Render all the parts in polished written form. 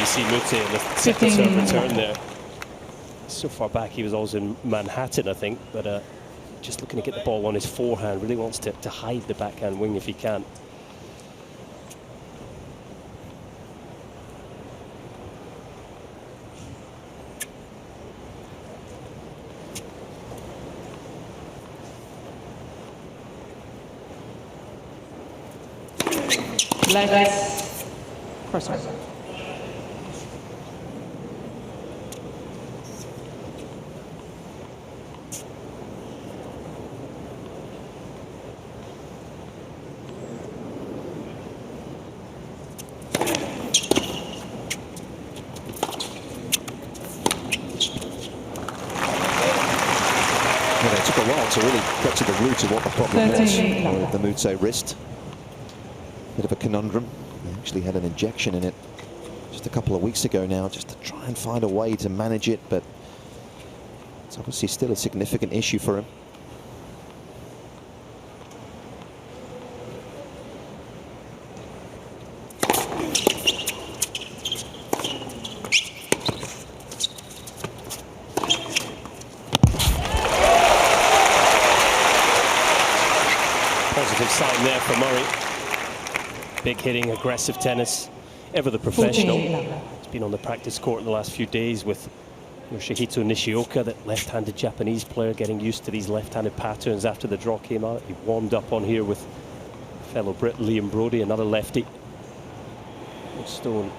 See Moutet in the second serve return there. So far back, he was always in Manhattan, I think, but just looking to get the ball on his forehand, really wants to hide the backhand wing if he can. Legs. Cross. It took a while to really get to the root of what the problem was with the Moutet wrist. Bit of a conundrum. They actually had an injection in it just a couple of weeks ago now, just to try and find a way to manage it, but it's obviously still a significant issue for him. Positive sign there for Murray. Big hitting, aggressive tennis, ever the professional. He's been on the practice court in the last few days with Yoshihito Nishioka, that left-handed Japanese player, getting used to these left-handed patterns after the draw came out. He warmed up on here with fellow Brit Liam Brodie, another lefty. Stone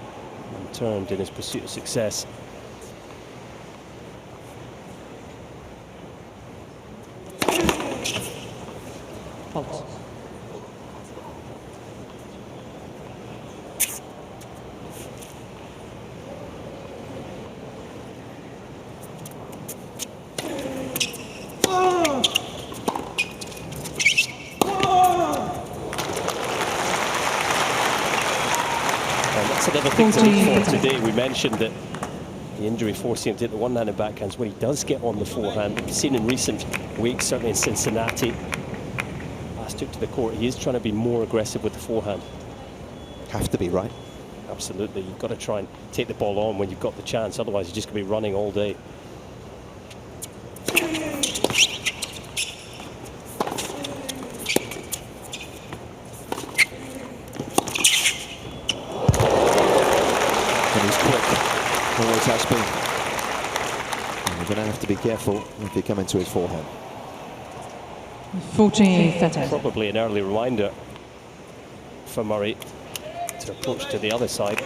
unturned in his pursuit of success. Fault. That's another thing to look for today. We mentioned that the injury forcing him to hit the one-handed backhands when he does get on the forehand. We've seen in recent weeks, certainly in Cincinnati, last took to the court, he is trying to be more aggressive with the forehand. Have to be, right? Absolutely. You've got to try and take the ball on when you've got the chance. Otherwise, you're just going to be running all day. Always has been. And you're going to have to be careful if you come into his forehand. 14-30. Probably an early reminder for Murray to approach to the other side.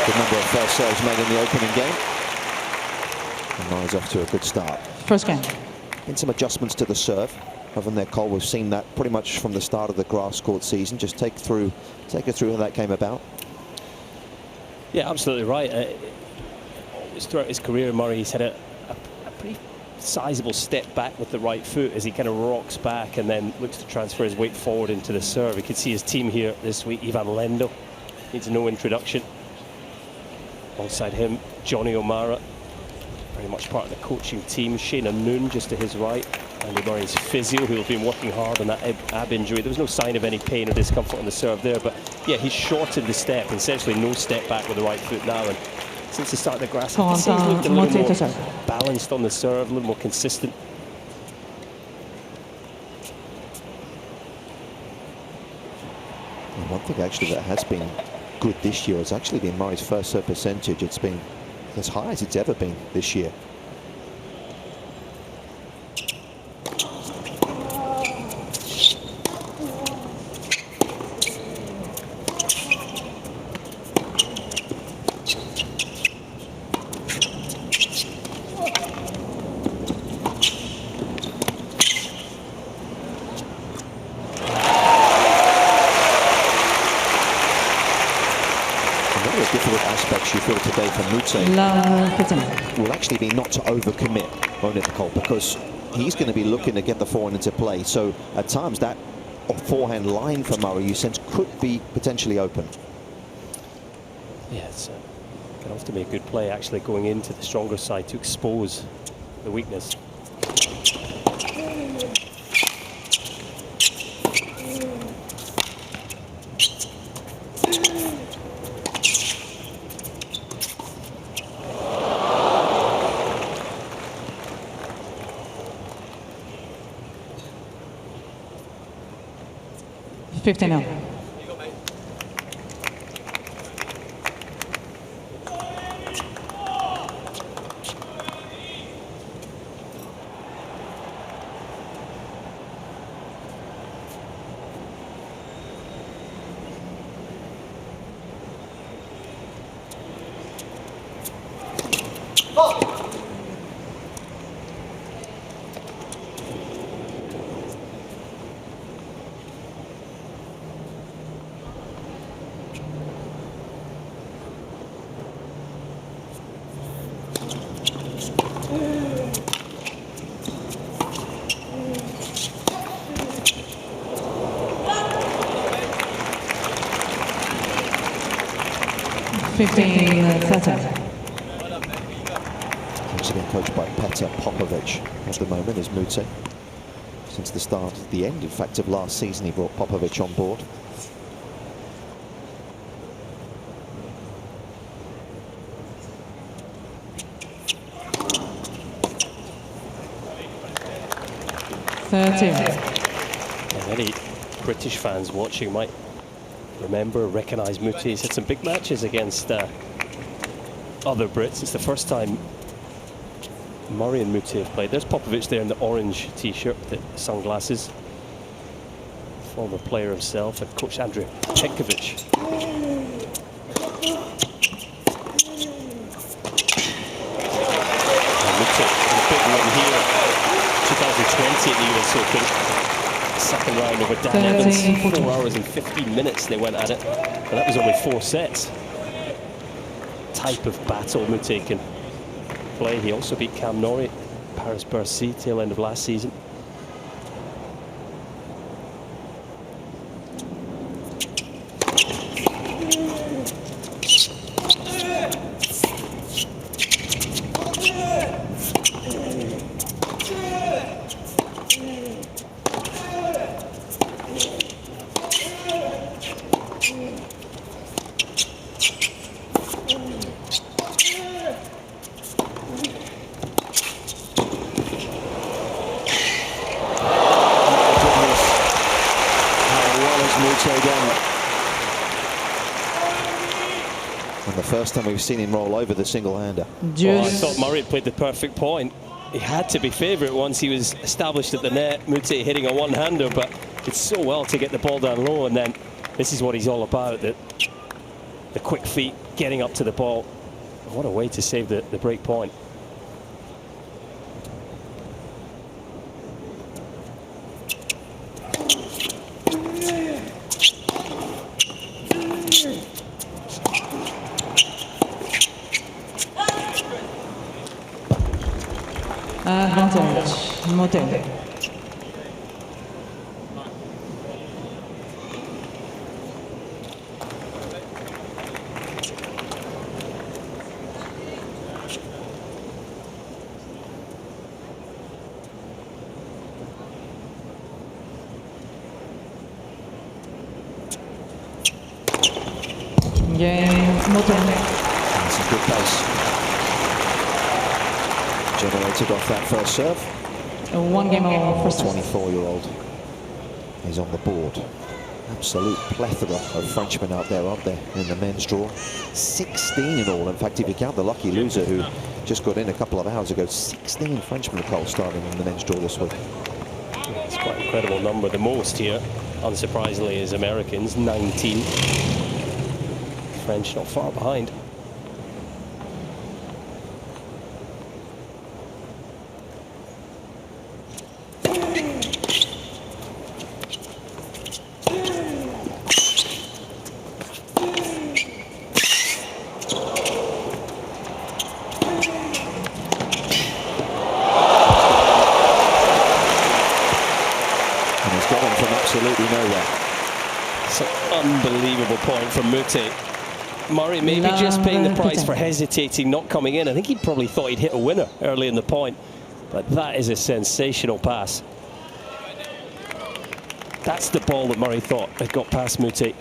Good number of first serves made in the opening game. And Murray's off to a good start. First game. In some adjustments to the serve. Other than their call, we've seen that pretty much from the start of the grass court season. Just take us through how that came about. Yeah, absolutely right. Throughout his career, Murray's had a pretty sizable step back with the right foot as he kind of rocks back and then looks to transfer his weight forward into the serve. You can see his team here this week. Ivan Lendl needs no introduction. Alongside him, Johnny O'Mara, very much part of the coaching team. Shayna Noon just to his right. Andy Murray's physio, who has been working hard on that ab injury. There was no sign of any pain or discomfort on the serve there, but yeah, he's shortened the step, essentially no step back with the right foot now. And since the start of the grass, he's looked a little more balanced on the serve, a little more consistent. And one thing actually that has been good this year has actually been Murray's first serve percentage. It's been as high as it's ever been this year. most difficult aspects you feel today for Moutet will actually be not to overcommit, won't it, Nicole? Because he's going to be looking to get the forehand into play. So at times that forehand line for Murray, you sense, could be potentially open. Yeah, it can often be a good play actually going into the stronger side to expose the weakness. now. Once again coached by Petr Popovic at the moment is Moutet. Since the start, the end, in fact, of last season, he brought Popovic on board. And many British fans watching might remember, recognise Moutet. He's had some big matches against other Brits. It's the first time Murray and Moutet have played. There's Popovic there in the orange t-shirt, the sunglasses. Former player himself, and coach Andrej Petkovic. Moutet in a big run here, 2020 at the US Open. Second round over Dan Evans, 4 hours and 15 minutes they went at it, and that was only 4 sets. Type of battle Moutet can play. He also beat Cam Norrie, Paris-Bercy, tail end of last season. And the first time we've seen him roll over the single-hander. Oh, I thought Murray had played the perfect point. He had to be favourite once he was established at the net. Moutet hitting a one-hander, but did so well to get the ball down low, and then this is what he's all about, the quick feet, getting up to the ball. What a way to save the break point. Advantage, Moutet. Game, Moutet. That's a good pace. Generated off that first serve. 1 game of first. 24-year-old is on the board. Absolute plethora of Frenchmen out there, aren't there, in the men's draw. 16 in all. In fact, if you count the lucky loser who just got in a couple of hours ago, 16 Frenchmen, Nicole, starting in the men's draw this week. It's quite an incredible number. The most here, unsurprisingly, is Americans, 19. French not far behind. absolutely nowhere. It's an unbelievable point from Moutet. Murray maybe just paying the price for hesitating, not coming in. I think he probably thought he'd hit a winner early in the point, but that is a sensational pass. That's the ball that Murray thought had got past Moutet.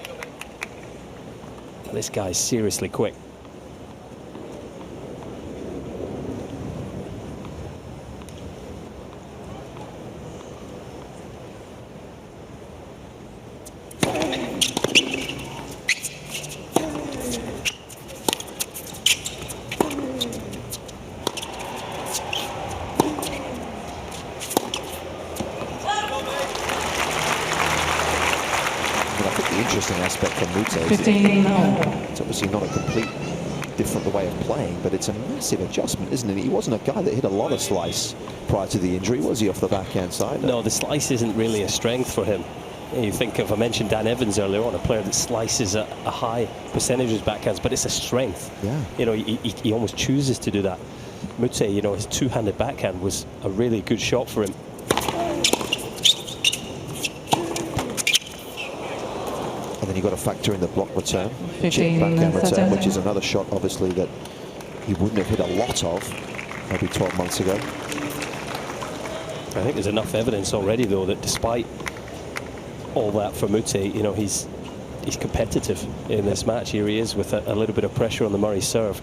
This guy's seriously quick. Aspect from Moutet. It's obviously not a complete different way of playing, but it's a massive adjustment, isn't it? He wasn't a guy that hit a lot of slice prior to the injury, was he, off the backhand side? No, the slice isn't really a strength for him. You think of, I mentioned Dan Evans earlier on, a player that slices a high percentage of his backhands, but it's a strength. Yeah. You know, he almost chooses to do that. Moutet, you know, his two-handed backhand was a really good shot for him. And then you've got to factor in the block return, chip backhand return, which is another shot, obviously, that he wouldn't have hit a lot of maybe 12 months ago. I think there's enough evidence already, though, that despite all that for Moutet, you know, he's competitive in this match. Here he is with a little bit of pressure on the Murray serve.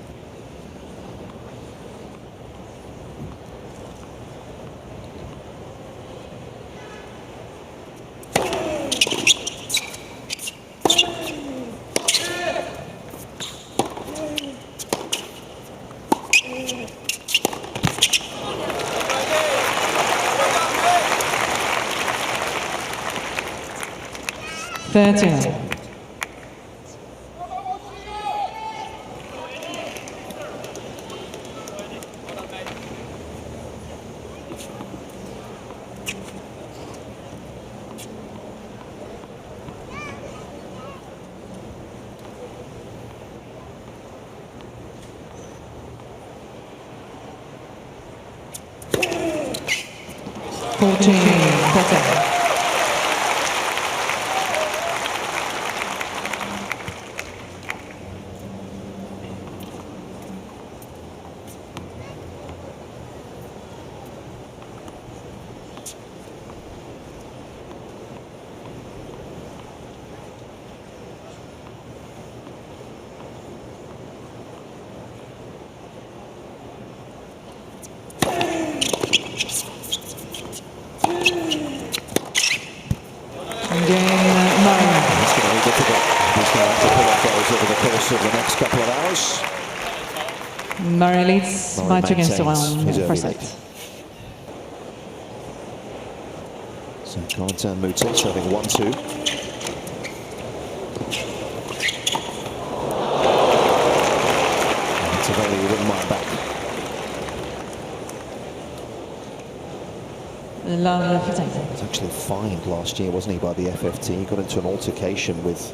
Murray leads by 2-1 first set. So Corentin Moutet serving 1-2. It's a volley he wouldn't mind back. He was actually fined last year, wasn't he, by the FFT? He got into an altercation with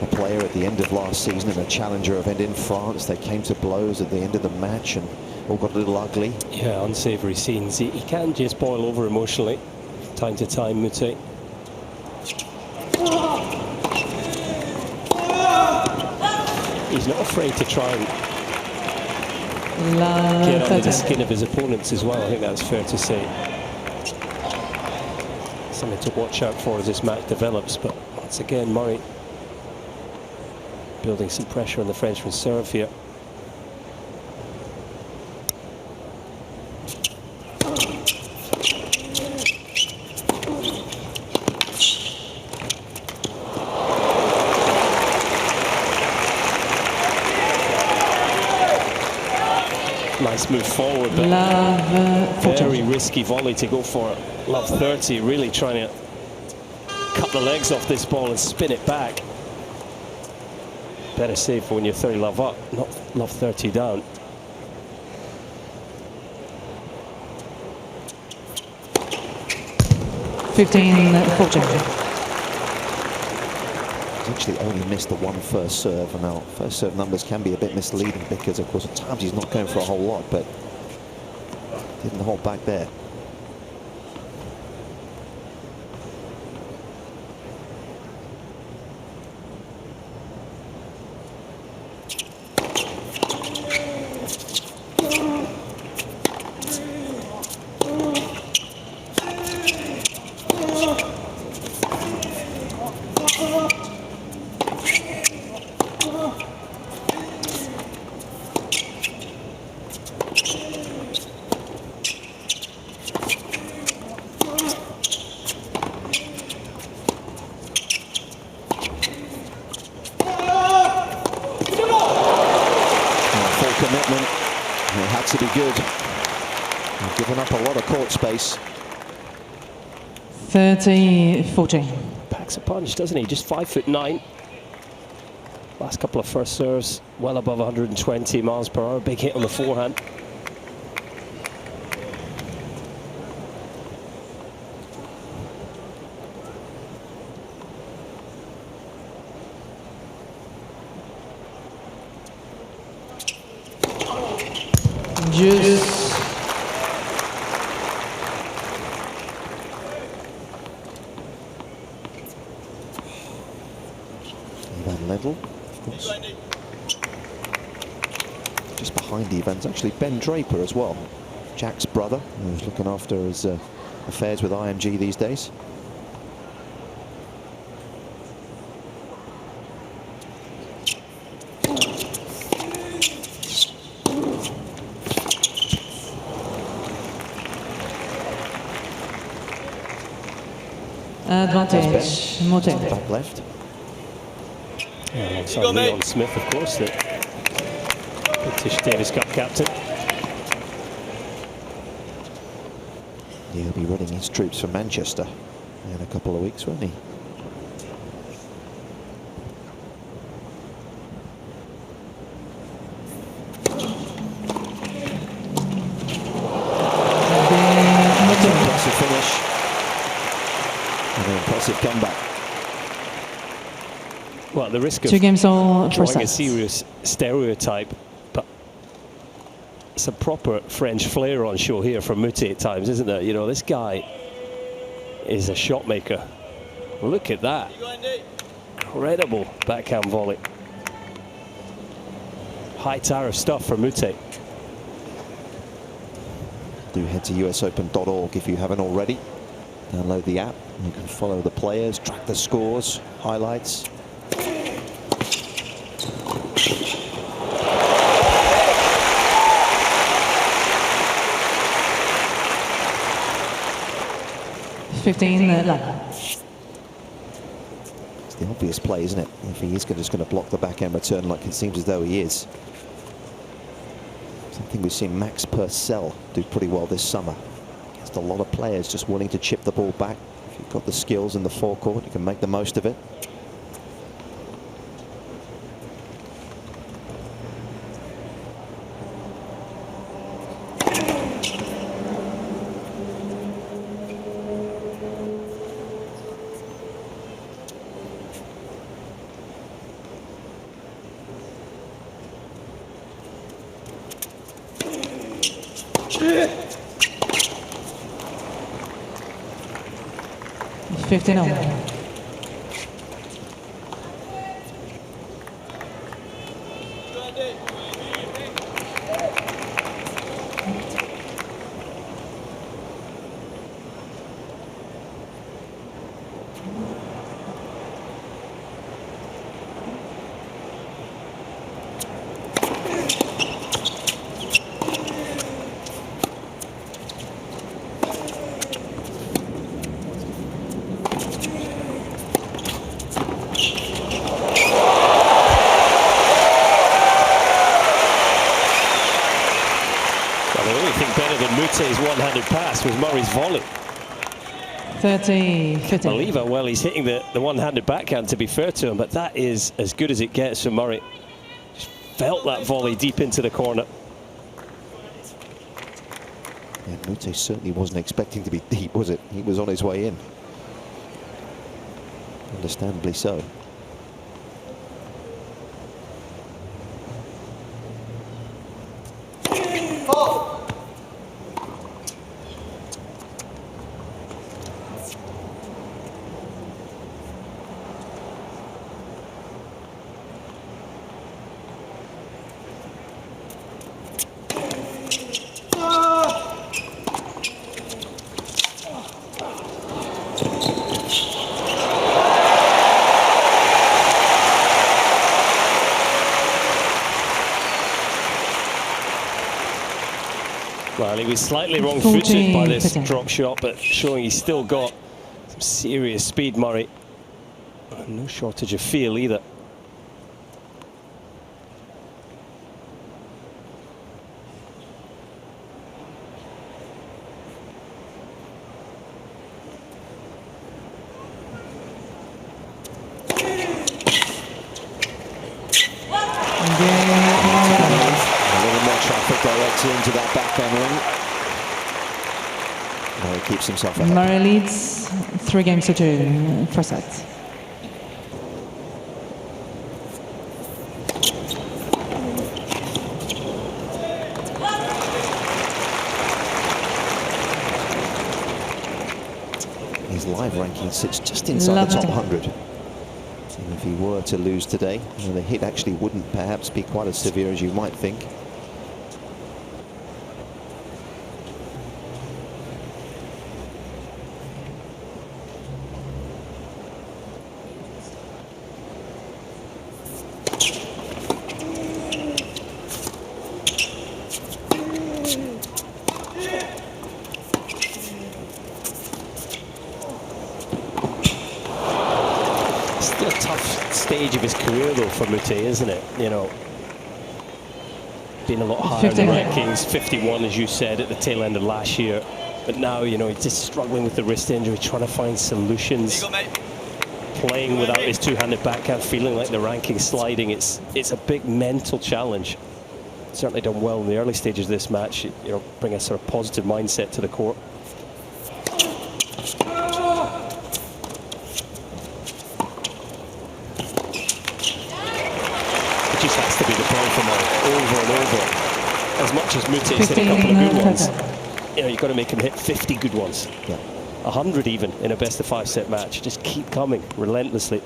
a player at the end of last season in a challenger event in France. They came to blows at the end of the match and all got a little ugly. Yeah, unsavoury scenes. He can just boil over emotionally, time to time, Moutet. He's not afraid to try and get under the skin of his opponents as well. I think that's fair to say. Something to watch out for as this match develops. But once again, Murray building some pressure on the Frenchman's serve here. Nice move forward, but very risky volley to go for. Love 30, really trying to cut the legs off this ball and spin it back. Better save for when you're 30 love up, not love 30 down. He's actually only missed the one first serve, and now first serve numbers can be a bit misleading because, of course, at times he's not going for a whole lot, but didn't hold back there. commitment. And it had to be good. They've given up a lot of court space. 30-14. Packs a punch, doesn't he? Just 5'9". Last couple of first serves, well above 120 miles per hour. Big hit on the forehand. Juice. Ivan Lendl, of course. Just behind Ivan's actually Ben Draper as well. Jack's brother, who's looking after his affairs with IMG these days. Advantage, Moutet. Back left. Alongside Leon Smith, of course, the British Davis Cup captain. He'll be running his troops from Manchester in a couple of weeks, won't he? Impressive finish. And an impressive comeback. Well, the risk of 2 games all for drawing a serious stereotype, but it's a proper French flair on show here from Moutet at times, isn't there? You know, this guy is a shot maker. Look at that. Incredible backhand volley. High tariff stuff for Moutet. Do head to usopen.org if you haven't already. Download the app. You can follow the players, track the scores, highlights. It's the obvious play, isn't it? If he is just going to block the backhand return like it seems as though he is. Something we've seen Max Purcell do pretty well this summer. Against a lot of players just willing to chip the ball back. If you've got the skills in the forecourt, you can make the most of it. Moutet's one-handed pass was Murray's volley. 30-15. I believe how well he's hitting the one-handed backhand, to be fair to him, but that is as good as it gets from Murray. Just felt that volley deep into the corner. Yeah, Moutet certainly wasn't expecting to be deep, was it? He was on his way in. Understandably so. Well, he was slightly wrong-footed by this drop shot, but showing he's still got some serious speed, Murray. And no shortage of feel either. gets into that backhand ring. Murray keeps himself ahead. Murray leads 3-2, first set. His live ranking sits just inside the top 100. And if he were to lose today, the hit actually wouldn't perhaps be quite as severe as you might think. Still a tough stage of his career, though, for Moutet, isn't it? You know, been a lot higher in the rankings, 51, as you said, at the tail end of last year. But now, you know, he's just struggling with the wrist injury, trying to find solutions. Playing without his two-handed backhand, feeling like the ranking's sliding. It's a big mental challenge. Certainly done well in the early stages of this match. You know, bring a sort of positive mindset to the court. It just has to be the ball from over and over. As much as Moutet's hit a couple of good ones, you know, you've got to make him hit 50 good ones. Yeah. 100 even in a best-of-5 set match. Just keep coming relentlessly.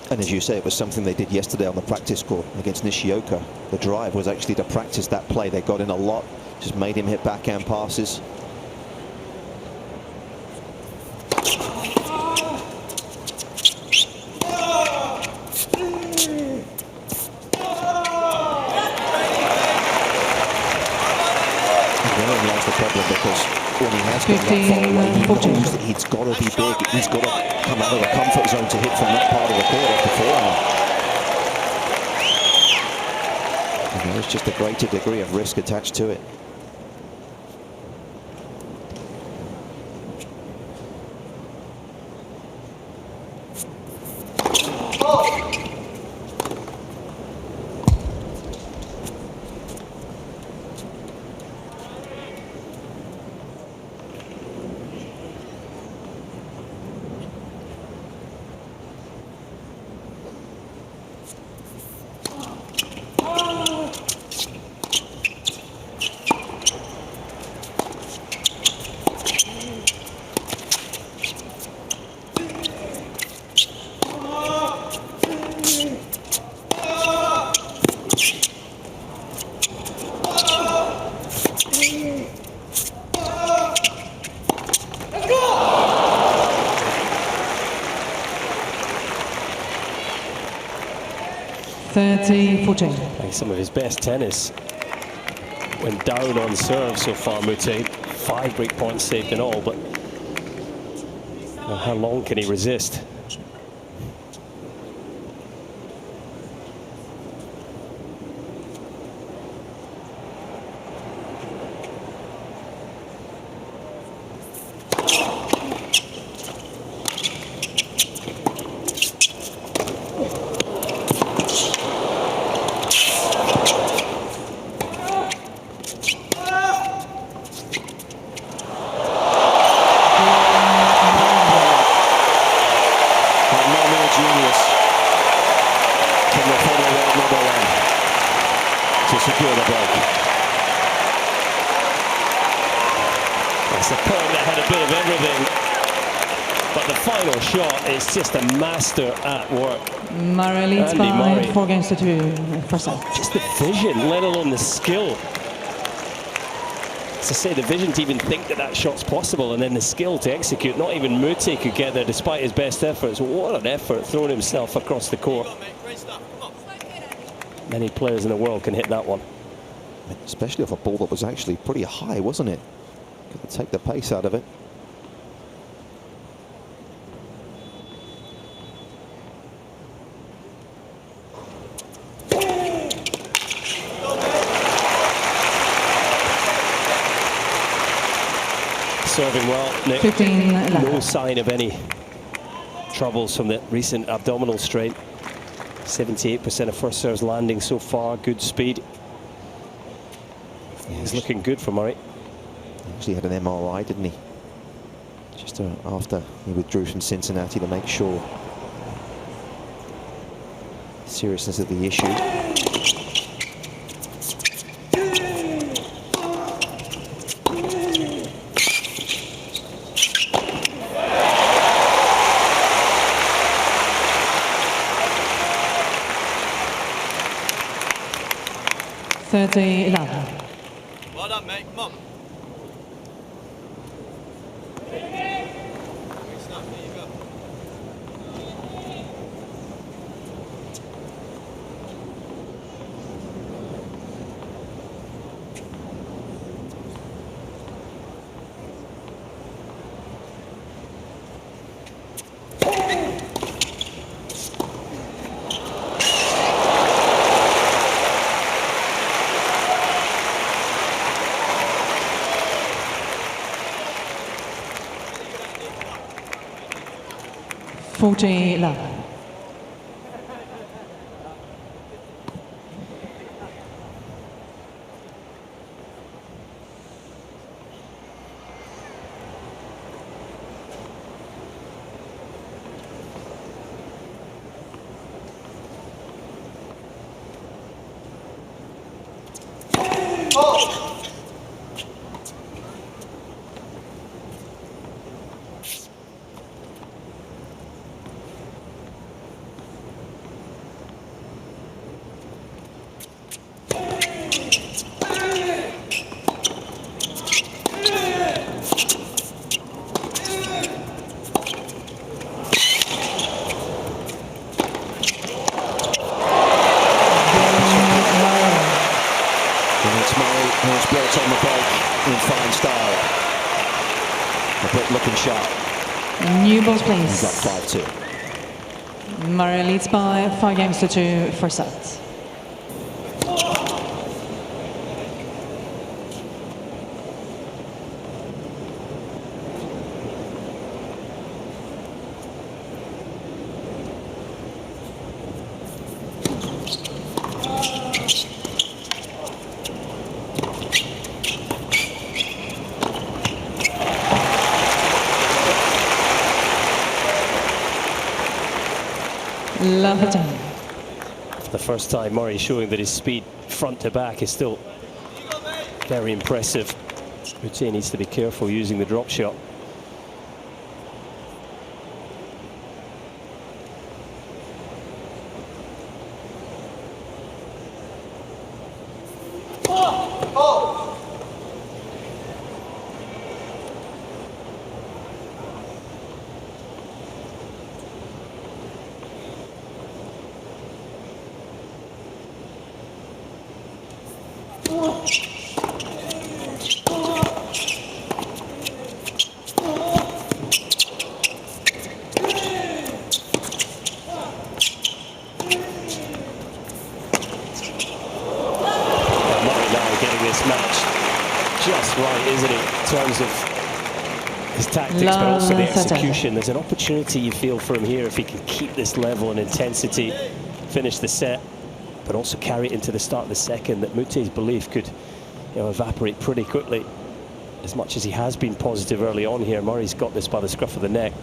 And as you say, it was something they did yesterday on the practice court against Nishioka. The drive was actually to practice that play. They got in a lot, just made him hit backhand passes. The problem, because when he has gone that far away, he knows that he's got to be big. He's got to come out of the comfort zone to hit from that part of the court off the forehand. And there's just a greater degree of risk attached to it. Some of his best tennis went down on serve so far, Moutet. 5 break points saved in all, but how long can he resist? It's just a master at work. Murray leads by 4-2, first set. Just the vision, let alone the skill. As I say, the vision to even think that that shot's possible, and then the skill to execute. Not even Moutet could get there despite his best efforts. What an effort, throwing himself across the court. Many players in the world can hit that one. Especially off a ball that was actually pretty high, wasn't it? Could take the pace out of it. Serving well, Nick. 15-11. No sign of any troubles from the recent abdominal strain. 78% of first serves landing so far, good speed. Things looking good for Murray. He actually had an MRI, didn't he? Just after he withdrew from Cincinnati to make sure the seriousness of the issue. Well done, mate. Come on. New balls, please. He's up 5-2. Murray leads by 5-2 for set. For the first time, Murray showing that his speed front to back is still very impressive. Moutet needs to be careful using the drop shot. But also the execution. There's an opportunity you feel for him here if he can keep this level and intensity, finish the set, but also carry it into the start of the second, that Moutet's belief could evaporate pretty quickly. As much as he has been positive early on here, Murray's got this by the scruff of the neck.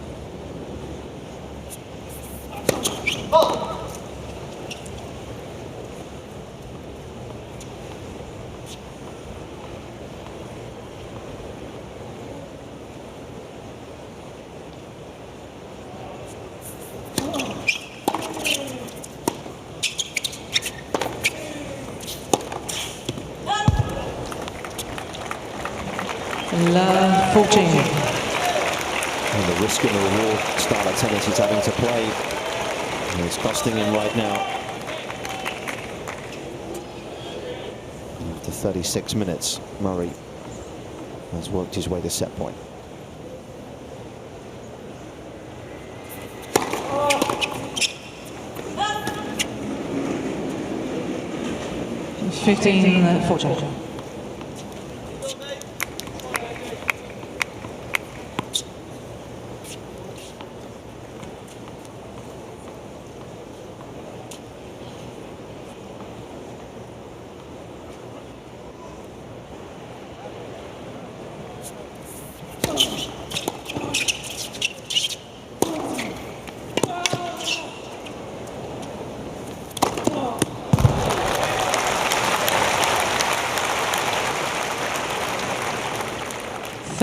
Love 14. And the risk and the reward style of tennis he's having to play. And it's costing him right now. After 36 minutes, Murray has worked his way to set point. $15 14.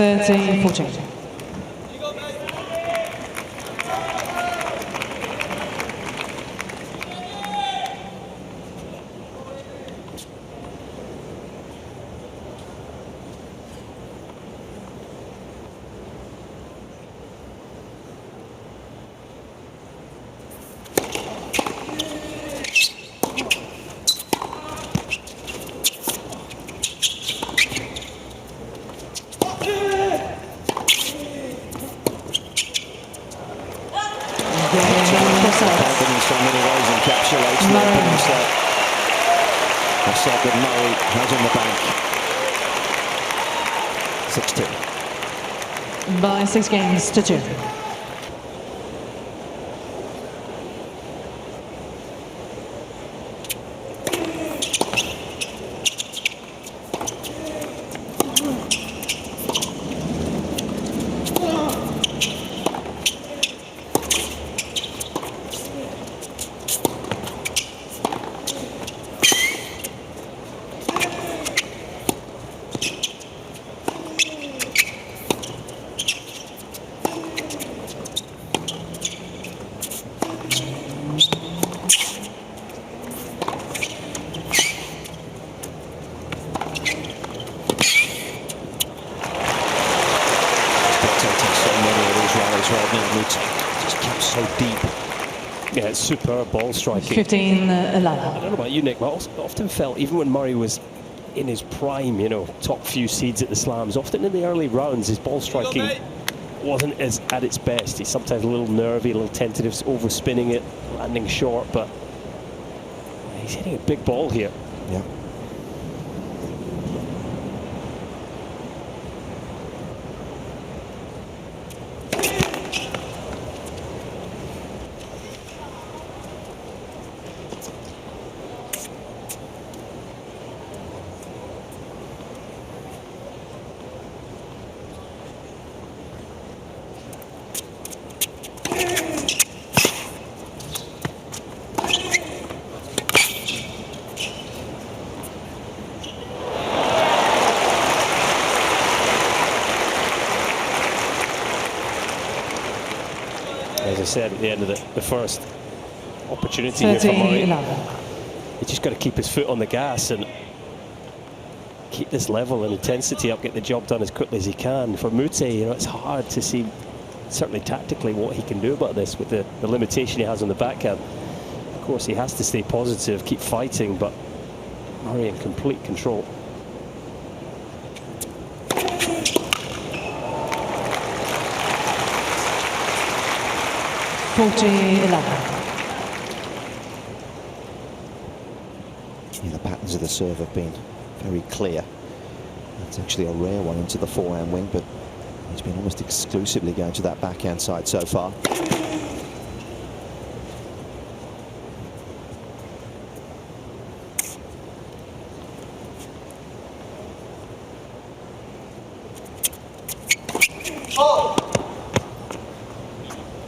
30-14. Confidence in many ways encapsulates the opening set. A set that Murray has in the bank. 6-2. By 6 games to 2. Just kept so deep. Yeah, it's superb ball striking. 15-11. I don't know about you, Nick, but I often felt, even when Murray was in his prime, you know, top few seeds at the slams, often in the early rounds, his ball striking wasn't as at its best. He's sometimes a little nervy, a little tentative, overspinning it, landing short, but he's hitting a big ball here. Yeah. As I said at the end of the first opportunity here for Murray, he's just got to keep his foot on the gas and keep this level and intensity up, get the job done as quickly as he can. For Moutet, you know, it's hard to see, certainly tactically, what he can do about this with the limitation he has on the backhand. Of course, he has to stay positive, keep fighting, but Murray in complete control. Yeah, the patterns of the serve have been very clear. That's actually a rare one into the forehand wing, but he's been almost exclusively going to that backhand side so far.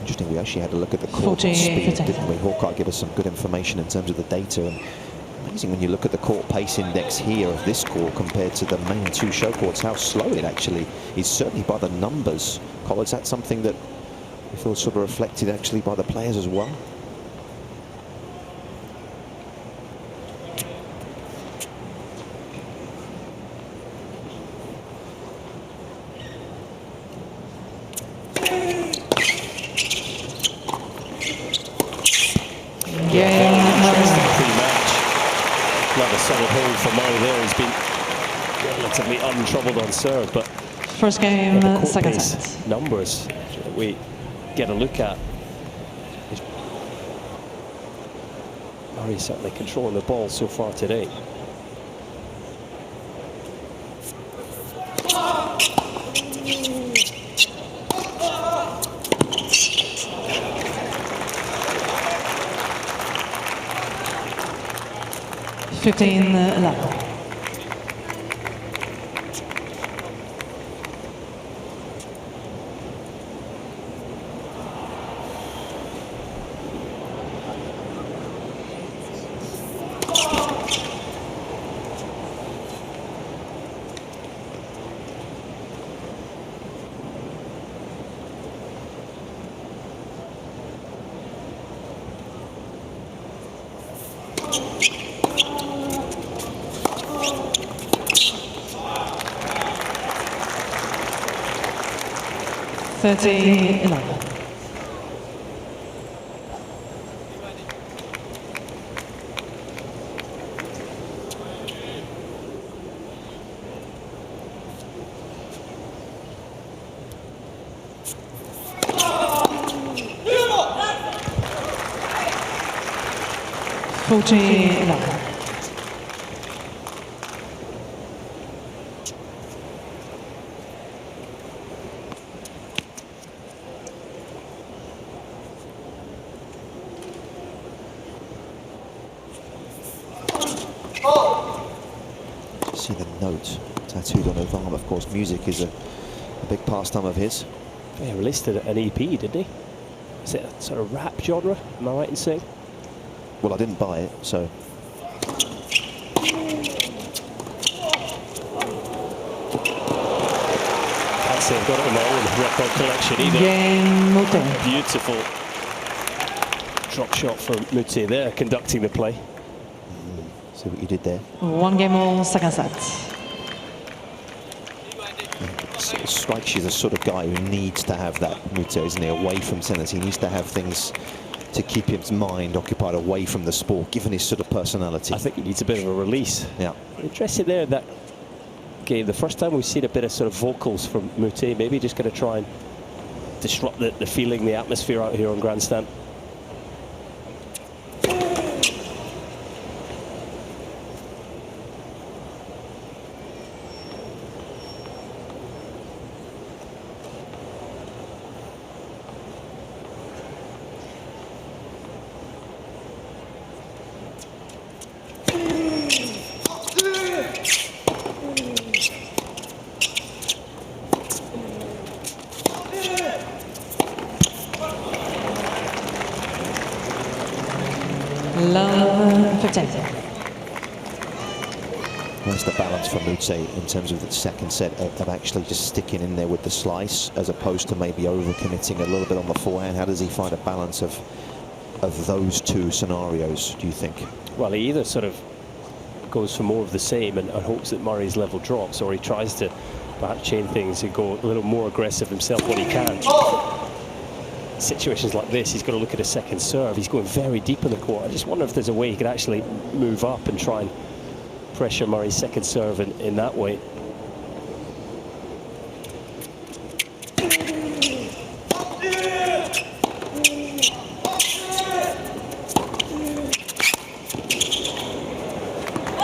Interesting, we actually had a look at the court speed, didn't we? Hawkeye gave us some good information in terms of the data. And amazing when you look at the court pace index here of this court compared to the main two show courts, how slow it actually is, certainly by the numbers. Colin, is that something that you feel sort of reflected actually by the players as well? Another solid hold for Murray there. He's been relatively untroubled on serve, but first game, the second set. Numbers that we get a look at. Murray certainly controlling the ball so far today. (15-11). 30-11. See the note tattooed on his arm. Of course, music is a big pastime of his. Yeah, released an EP, didn't he? Is it a sort of rap genre? Am I right in saying? Well, I didn't buy it, so. Can't say I've got it in my own record collection either. Game Moutet. Beautiful drop shot from Moutet there, conducting the play. See what you did there. 1 game all, second set. It strikes you the sort of guy who needs to have that, Moutet, isn't he? Away from tennis. He needs to have things to keep his mind occupied away from the sport, given his sort of personality. I think he needs a bit of a release. Yeah. Interesting there, that game. The first time we've seen a bit of sort of vocals from Moutet. Maybe just going to try and disrupt the feeling, the atmosphere out here on Grandstand. Love 15. Where's the balance for Moutet in terms of the second set of actually just sticking in there with the slice as opposed to maybe overcommitting a little bit on the forehand? How does he find a balance of those two scenarios, do you think? Well, he either sort of goes for more of the same and hopes that Murray's level drops, or he tries to perhaps change things and go a little more aggressive himself when he can. Situations like this, he's got to look at a second serve. He's going very deep in the court. I just wonder if there's a way he could actually move up and try and pressure Murray's second serve in that way.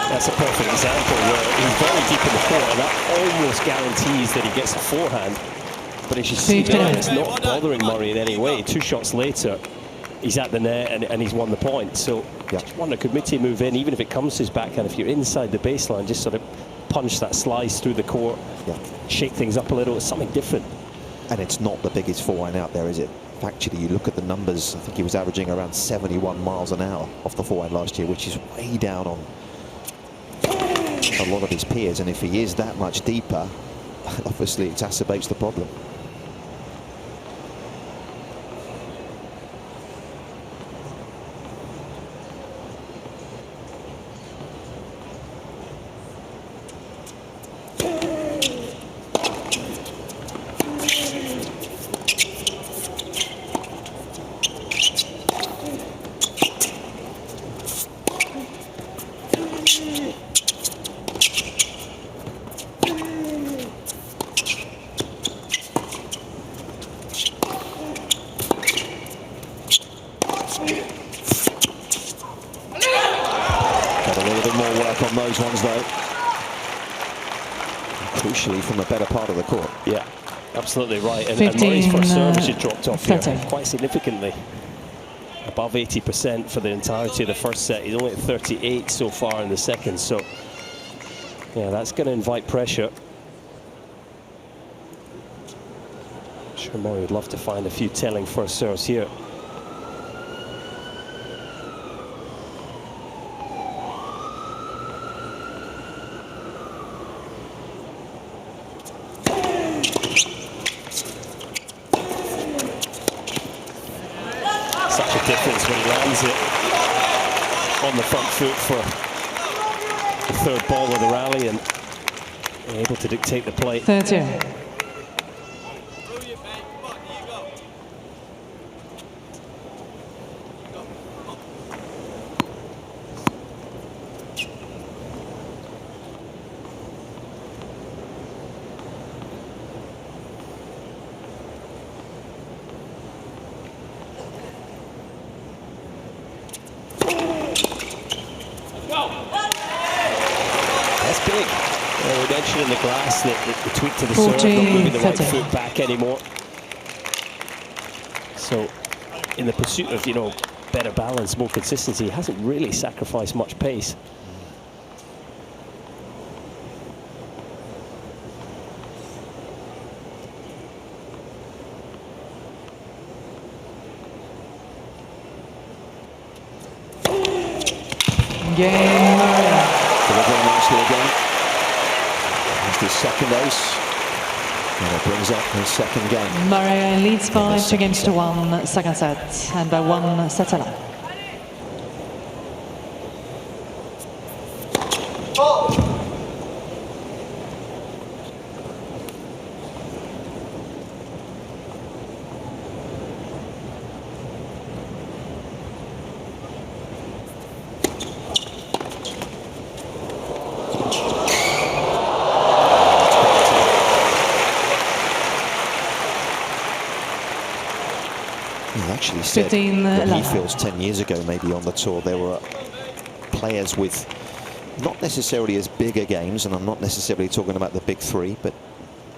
That's a perfect example where he's very deep in the court, and that almost guarantees that he gets a forehand. But as you see there, it's not bothering Murray in any way. 2 shots later, he's at the net and he's won the point. So I just wonder, could Moutet move in, even if it comes to his backhand, if you're inside the baseline, just sort of punch that slice through the court, shake things up a little, it's something different. And it's not the biggest forehand out there, is it? Actually, you look at the numbers, I think he was averaging around 71 miles an hour off the forehand last year, which is way down on a lot of his peers. And if he is that much deeper, obviously it exacerbates the problem. On those ones, though, crucially from a better part of the court. Yeah, absolutely right. And 15, Murray's first service had dropped off here 30. quite significantly, above 80% for the entirety of the first set. He's only at 38 so far in the second, so yeah, that's going to invite pressure. I'm sure Murray would love to find a few telling first serves here. Difference when he lands it on the front foot for the third ball of the rally and able to dictate the play. 30. That's big. We mentioned in the grass that the tweak to the serve, not moving the right foot back anymore. So, in the pursuit of, you know, better balance, more consistency, he hasn't really sacrificed much pace. Game. Delivering nicely again. That's his second ace. And it brings up his second game. Murray leads by 2-1, second set, and by 1 set alone. Actually said that he feels 10 years ago, maybe on the tour, there were players with not necessarily as bigger games, and I'm not necessarily talking about the big three, but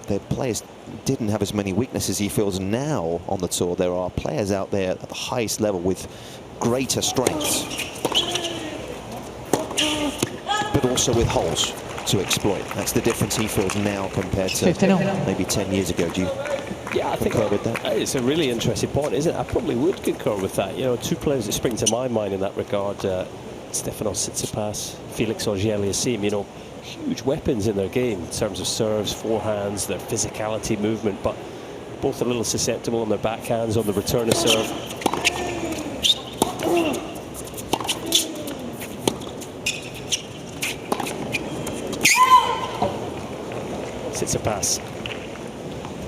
their players didn't have as many weaknesses. He feels now on the tour there are players out there at the highest level with greater strengths, but also with holes to exploit. That's the difference he feels now compared to maybe 10 years ago. Do you? Yeah, I think with that? It's a really interesting point, isn't it? I probably would concur with that. You know, two players that spring to my mind in that regard, Stefanos Tsitsipas, Felix Auger-Aliassime, you know, huge weapons in their game in terms of serves, forehands, their physicality, movement, but both a little susceptible on their backhands on the return of serve. Tsitsipas.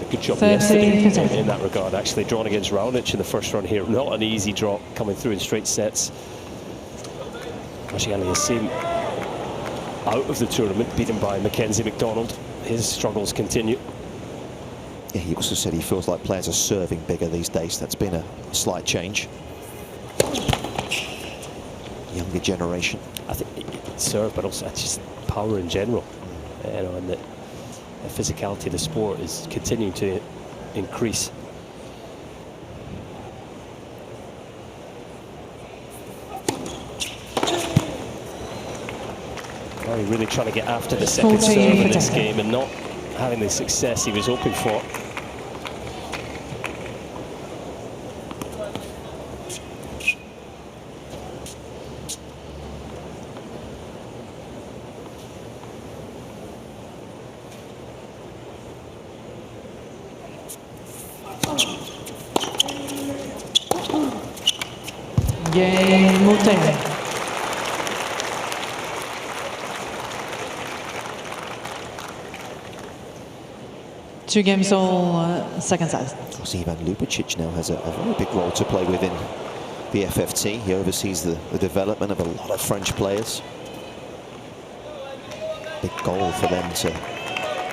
Good job yesterday in that regard, actually. Drawn against Raonic in the first run here. Not an easy drop coming through in straight sets. Auger-Aliassime out of the tournament, beaten by Mackenzie McDonald. His struggles continue. Yeah, he also said he feels like players are serving bigger these days. That's been a slight change. Younger generation. I think serve, but also just power in general. You know, and the physicality of the sport is continuing to increase. Murray really trying to get after the second serve in this game and not having the success he was hoping for. Game Moutet. Two games all, second set. Of course, Ivan Lubicic now has a very big role to play within the FFT. He oversees the development of a lot of French players. Big goal for them to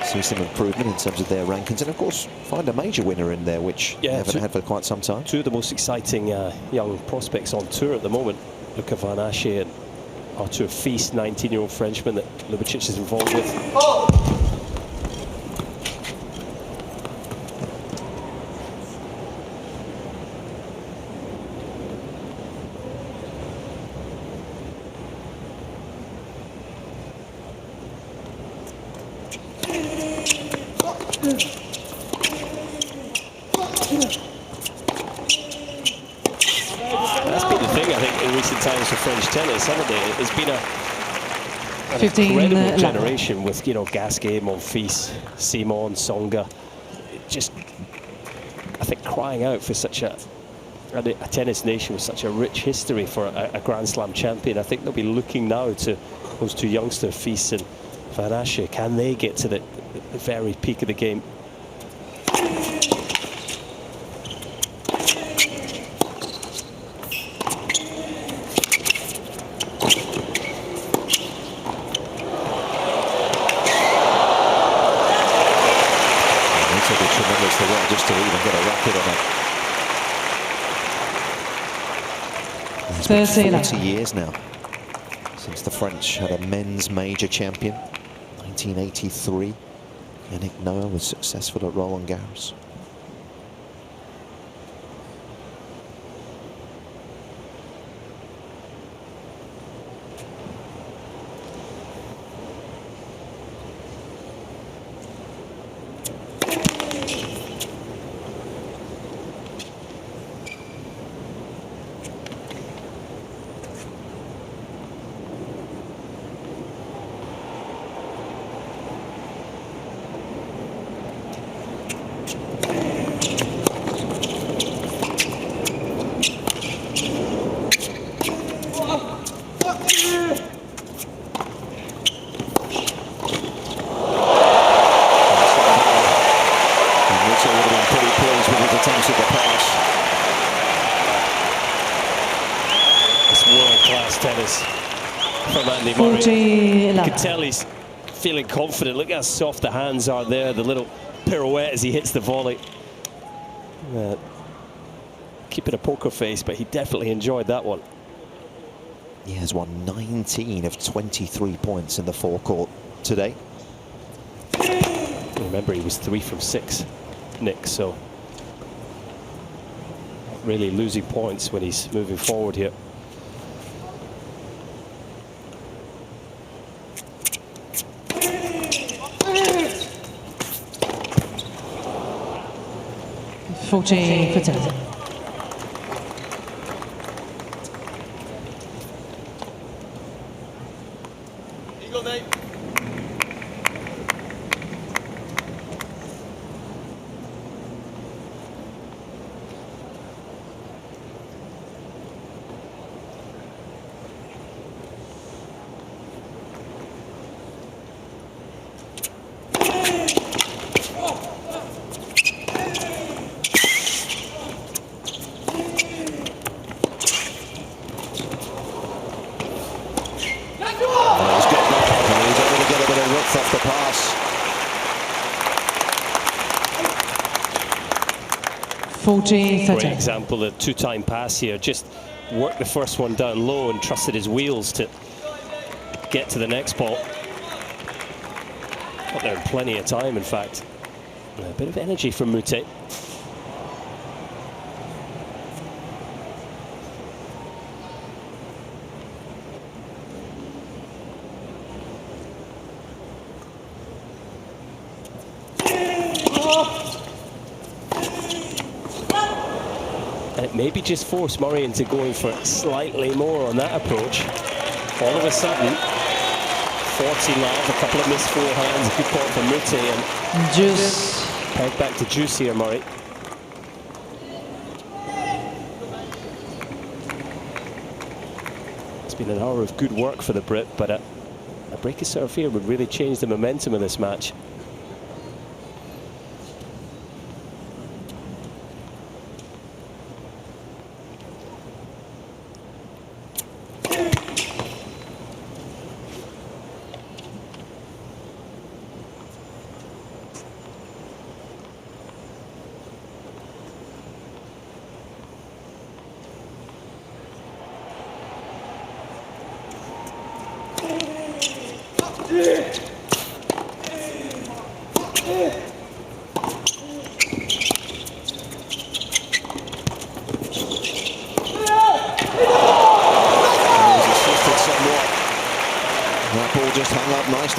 see some improvement in terms of their rankings, and of course find a major winner in there, which they haven't had for quite some time. Two of the most exciting young prospects on tour at the moment, Luca Van Assche and Arthur Fils, 19-year-old Frenchman that Lubicic is involved with. That's been the thing, I think, in recent times for French tennis, haven't they? It's been an incredible generation with, you know, Gasquet, Monfils, Simon, Tsonga. Just, I think, crying out for such a tennis nation with such a rich history for a Grand Slam champion. I think they'll be looking now to those two youngsters, Fils and Van Assche. Can they get to the very peak of the game? Just to even get a racket on it. It's been 40 years now since the French had a men's major champion, 1983. Yannick Noah was successful at Roland Garros. You can tell he's feeling confident. Look how soft the hands are there, the little pirouette as he hits the volley. Keeping a poker face, but he definitely enjoyed that one. He has won 19 of 23 points in the forecourt today. Remember, he was 3 from 6, Nick, so not really losing points when he's moving forward here. Eagle, mate. Great example, the two-time pass here. Just worked the first one down low and trusted his wheels to get to the next ball. Got there in plenty of time, in fact. A bit of energy from Moutet. And it maybe just forced Murray into going for slightly more on that approach. All of a sudden, 40 love, a couple of missed forehands, a good point from Moutet, and Juice. Peg back to juice here, Murray. It's been an hour of good work for the Brit, but a break of serve here would really change the momentum of this match.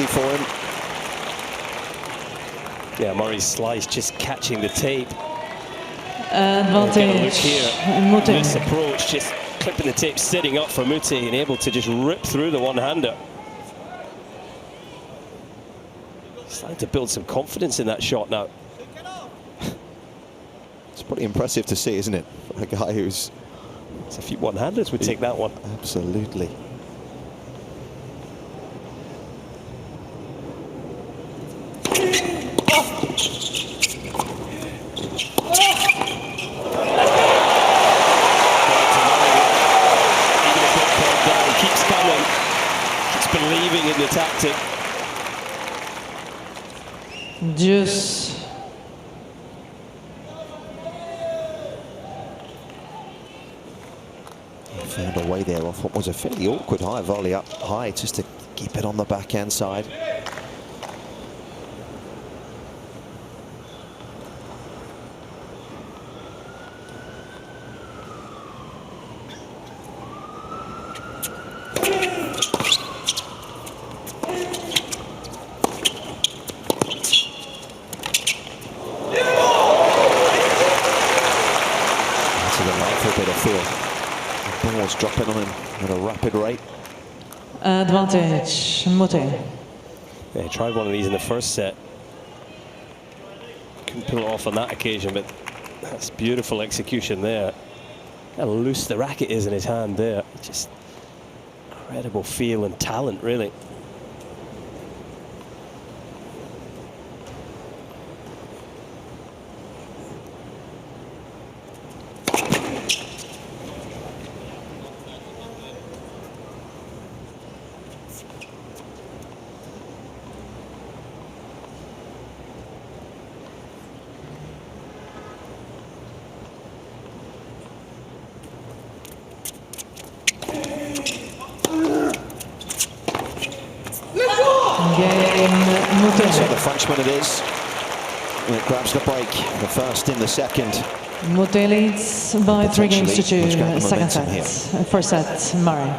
For him. Yeah, Murray's slice just catching the tape. Advantage. Look here. Moutet. This approach, just clipping the tape, sitting up for Moutet and able to just rip through the one-hander. Starting to build some confidence in that shot now. It's pretty impressive to see, isn't it? For a guy who's... It's a few one-handers would take that one. Absolutely. Believing in the tactic. Juice. He found a way there off what was a fairly awkward high volley up high just to keep it on the backhand side. Ball's dropping on him at a rapid rate. Advantage, Moutet. Yeah, he tried one of these in the first set. Couldn't pull it off on that occasion, but that's beautiful execution there. How loose the racket is in his hand there. Just incredible feel and talent, really. So the Frenchman it is. And it grabs the break. The first in the second. Moutet leads by 3 games to 2. Second set. Here. First set, Murray.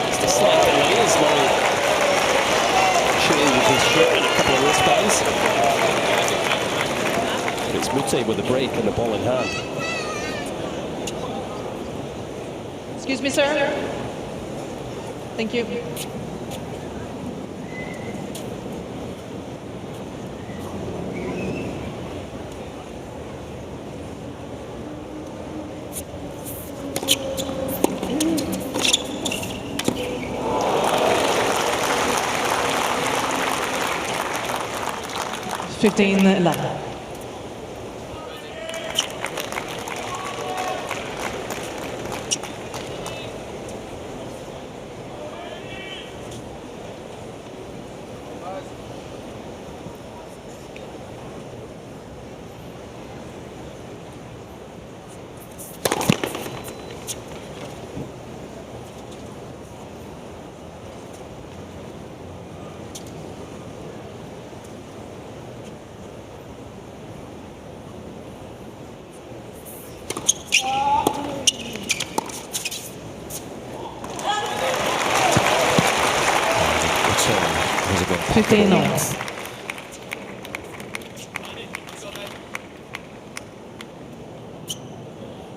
It's the slight delay as Murray shooting with his shirt and a couple of wristbands. But it's Moutet with the break and the ball in hand. Excuse me, sir. Thank you. (15-11).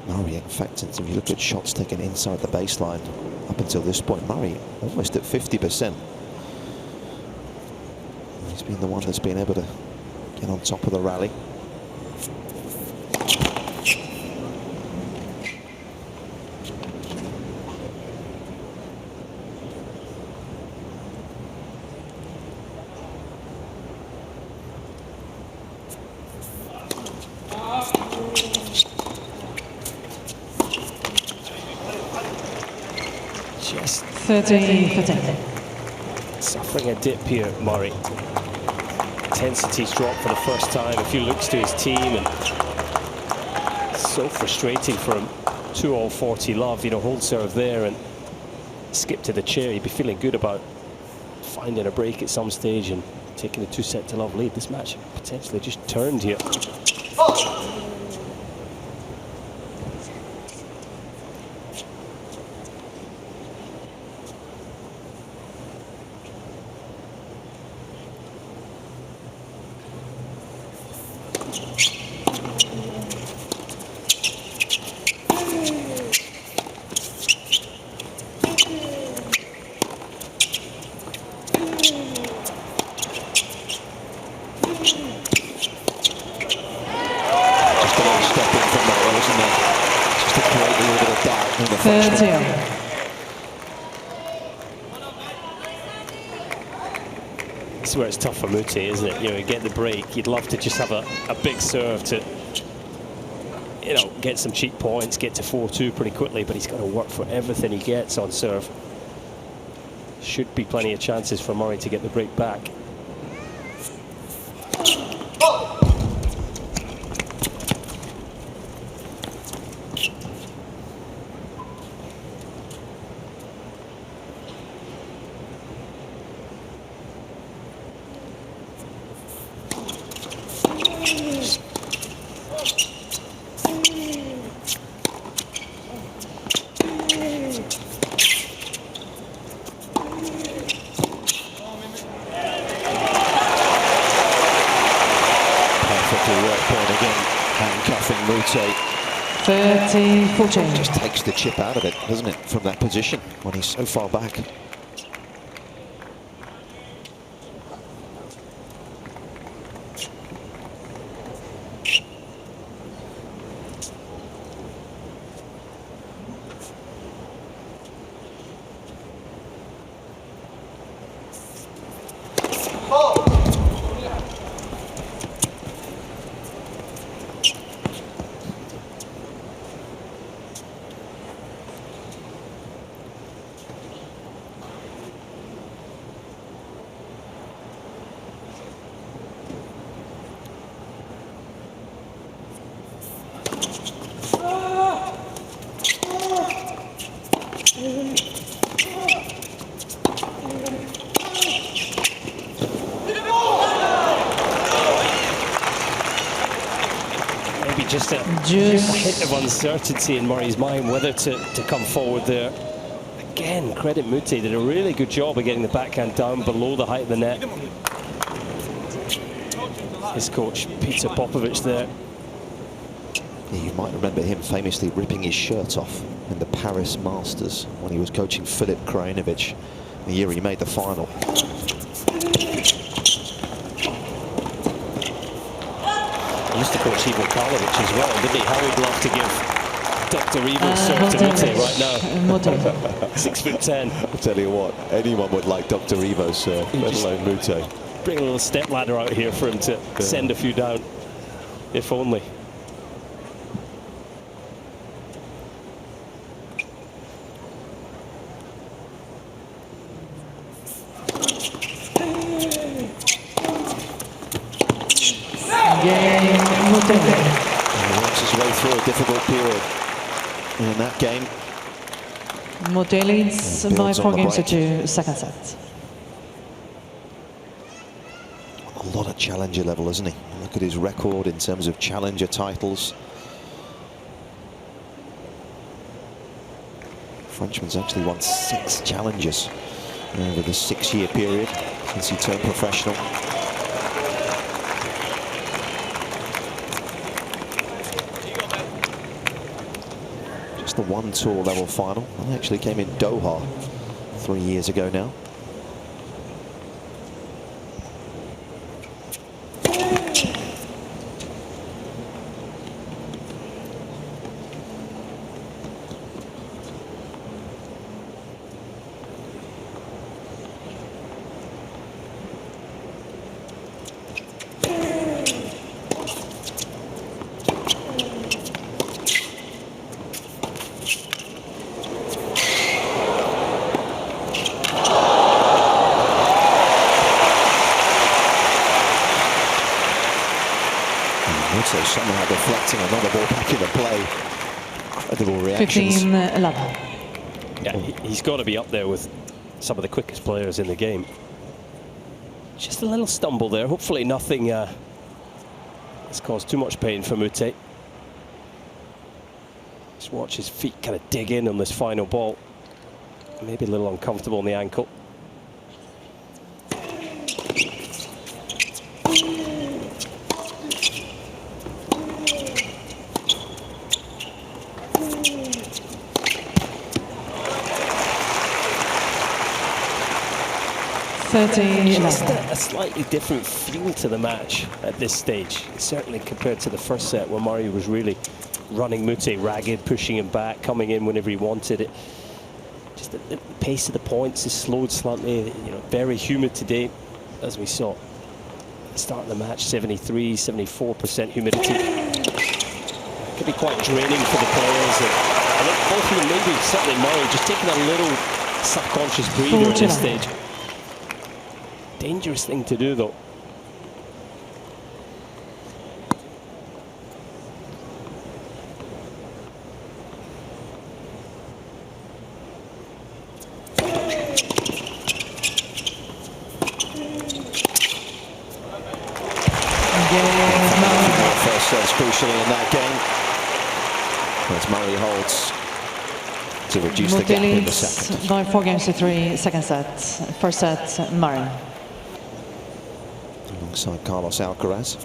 Murray, in fact, if you look at shots taken inside the baseline up until this point, Murray almost at 50%. He's been the one that's been able to get on top of the rally. Just 13-15. suffering a dip here, Murray. Intensity's dropped for the first time. If he looks to his team, and it's so frustrating for him. 2-all 40 love, you know, hold serve there and skip to the chair. He'd be feeling good about finding a break at some stage and taking a 2-set-to-love lead. This match potentially just turned here. This is where it's tough for Moutet, isn't it? You know, you get the break. You'd love to just have a big serve to, you know, get some cheap points, get to 4-2 pretty quickly, but he's got to work for everything he gets on serve. Should be plenty of chances for Murray to get the break back. Moutet 30-14. just takes the chip out of it, doesn't it, from that position when he's so far back. Just a hit of uncertainty in Murray's mind whether to come forward there. Again, credit Moutet, did a really good job of getting the backhand down below the height of the net. His coach, Peter Popovic, there. Yeah, you might remember him famously ripping his shirt off in the Paris Masters when he was coaching Filip Krajinovic the year he made the final. He used to coach Ivo Karlovic as well, didn't he? How we'd love to give Dr. Evo's serve to Moutet right now. 6'10". I'll tell you what, anyone would like Dr. Evo's serve, let alone Moutet. Bring a little step ladder out here for him to send a few down, if only. He works his way through a difficult period in that game. Moutet leads by 4 games to 2, second set. A lot of challenger level, isn't he? Look at his record in terms of challenger titles. Frenchman's actually won 6 challengers over the 6-year period since he turned professional. The one tour level final. It actually came in Doha 3 years ago now. Somehow deflecting another ball back in the play. Incredible reactions. 15-11. Yeah, he's got to be up there with some of the quickest players in the game. Just a little stumble there. Hopefully nothing has caused too much pain for Moutet. Just watch his feet kind of dig in on this final ball. Maybe a little uncomfortable on the ankle. Just a slightly different feel to the match at this stage, certainly compared to the first set where Murray was really running Moutet ragged, pushing him back, coming in whenever he wanted it. Just the pace of the points is slowed slightly. You know, very humid today, as we saw at the start of the match. 73, 74% humidity. It can be quite draining for the players. And I think both of them, maybe certainly Murray, just taking a little subconscious breather at this stage. Dangerous thing to do, though. First serves crucially in that game, as Murray holds to reduce the gap in the second. By 4 games to 3, second set. First set, Murray. Alongside Carlos Alcaraz.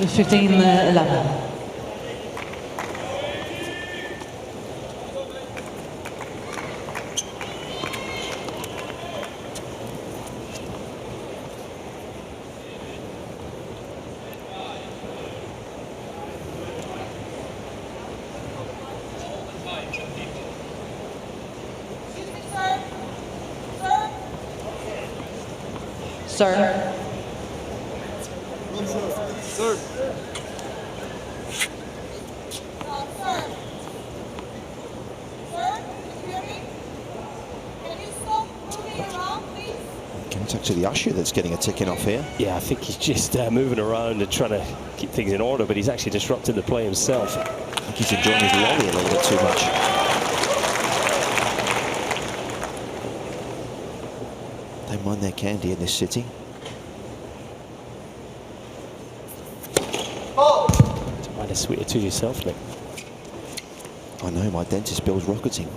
15-11. Sir. Third. It's actually the usher that's getting a ticking off here. Yeah, I think he's just moving around and trying to keep things in order, but he's actually disrupting the play himself. I think he's enjoying his lolly a little bit too much. They mind their candy in this city. Don't mind a sweet or two yourself, Nick. I know, my dentist bill's rocketing.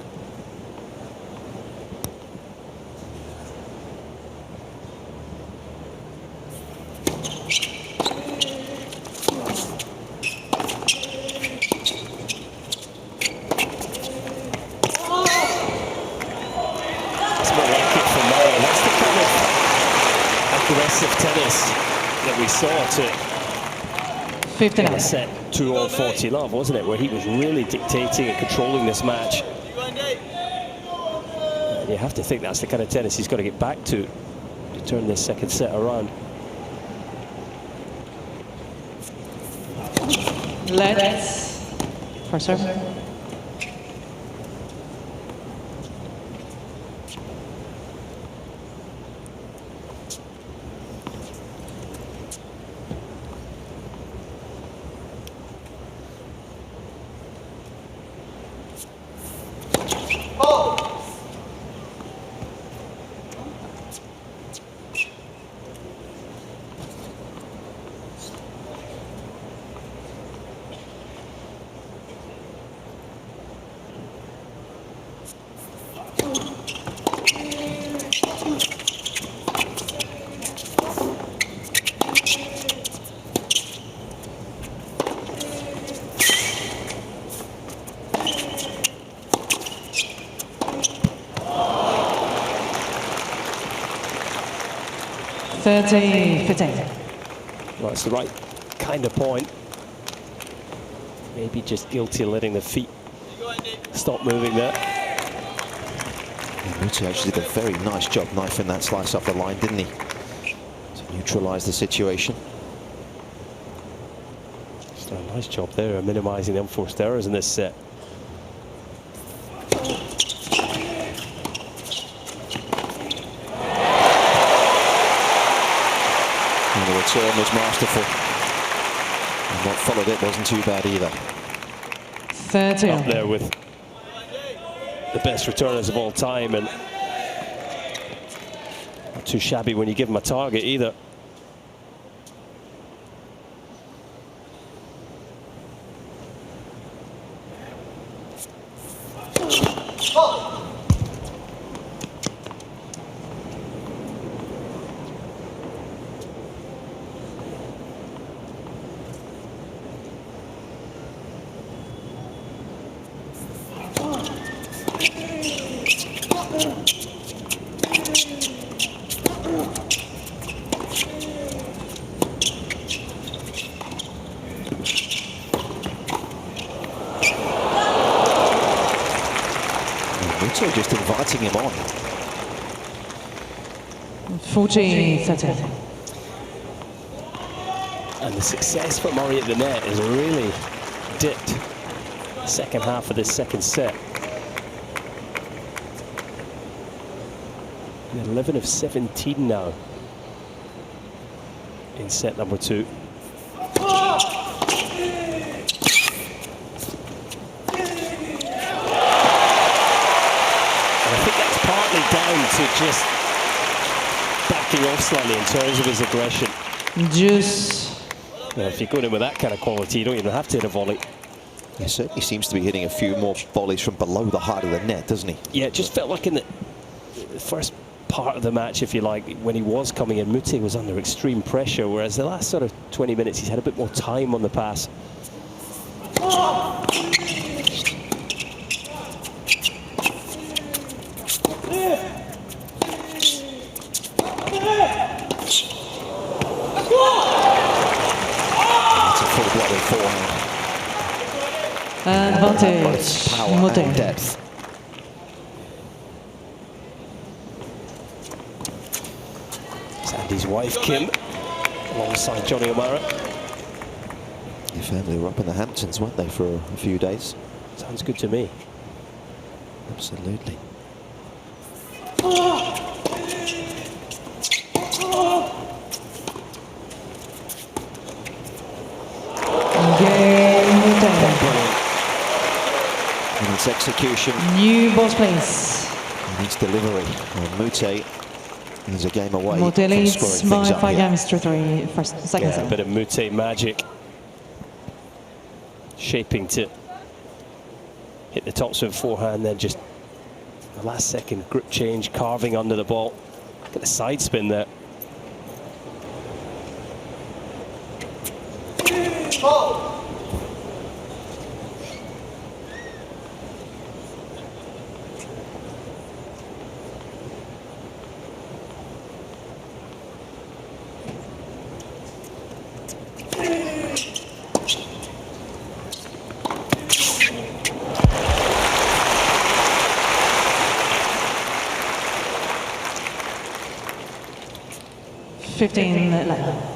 Aggressive tennis that we saw to 59. set 2-all 40 love, wasn't it? Where he was really dictating and controlling this match. And you have to think that's the kind of tennis he's got to get back to turn this second set around. Let's for serve. Well, it's the right kind of point. Maybe just guilty of letting the feet stop moving there. Moutet actually did a very nice job knifing that slice off the line, didn't he? To neutralise the situation. He's done a nice job there of minimising the unforced errors in this set. And the return was masterful. And what followed it wasn't too bad either. 30. Up there with the best returners of all time, and not too shabby when you give him a target either. Moutet just inviting him on. 40-30. And the success for Murray at the net has really dipped the second half of this second set. 11 of 17 now in set number 2. Down to just backing off slightly in terms of his aggression. Juice. Yeah, if you're going in with that kind of quality, you don't even have to hit a volley. He certainly seems to be hitting a few more volleys from below the height of the net, doesn't he? Yeah, it just felt like in the first part of the match, if you like, when he was coming in, Moutet was under extreme pressure, whereas the last sort of 20 minutes he's had a bit more time on the pass. That's a full-blooded forehand. Advantage. Power and Moutet. depth. Sandy's wife, Kim, alongside Johnny O'Mara. Your family were up in the Hamptons, weren't they, for a few days? Sounds good to me. Absolutely. Game Moutet. Brilliant. And its execution New balls, please. and its delivery. And Moutet is a game away Moutet from leads scoring by things up 5 here. games to 3. Second Yeah, a set. bit of Moutet magic. Shaping to hit the topspin forehand, then just the last second grip change, carving under the ball. Look at the side spin there. Fifteen left.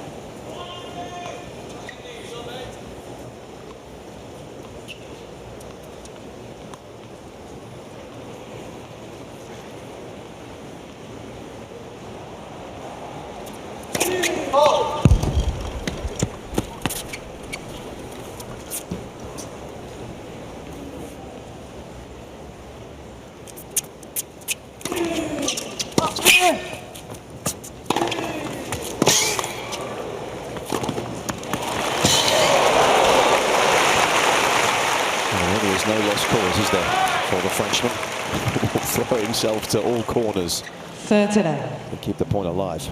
There's no lost cause, is there, for the Frenchman? Will throw himself to all corners 30 left. and keep the point alive.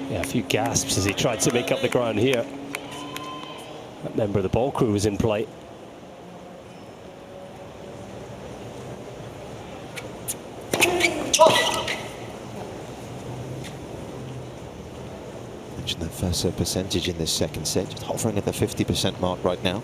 Yeah, a few gasps as he tried to make up the ground here. That member of the ball crew was in play. Mentioned that first serve percentage in this second set, just hovering at the 50% mark right now.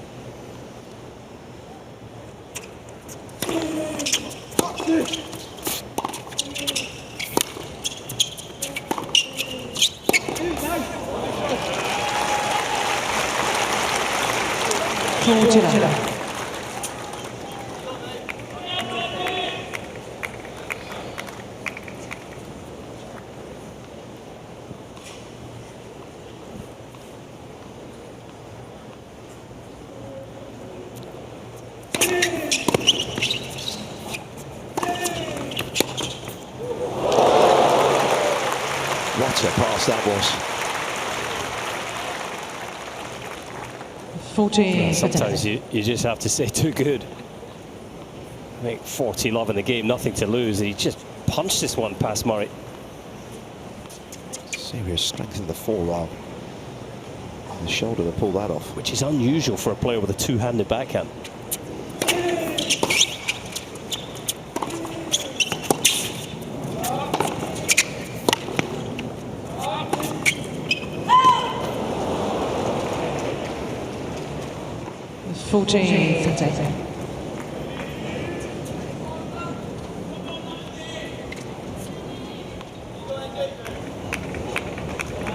What a pass that was. 40. Sometimes you just have to say too good. I think 40 love in the game, nothing to lose. He just punched this one past Murray. Serious strength in the forearm. The shoulder to pull that off. Which is unusual for a player with a two-handed backhand.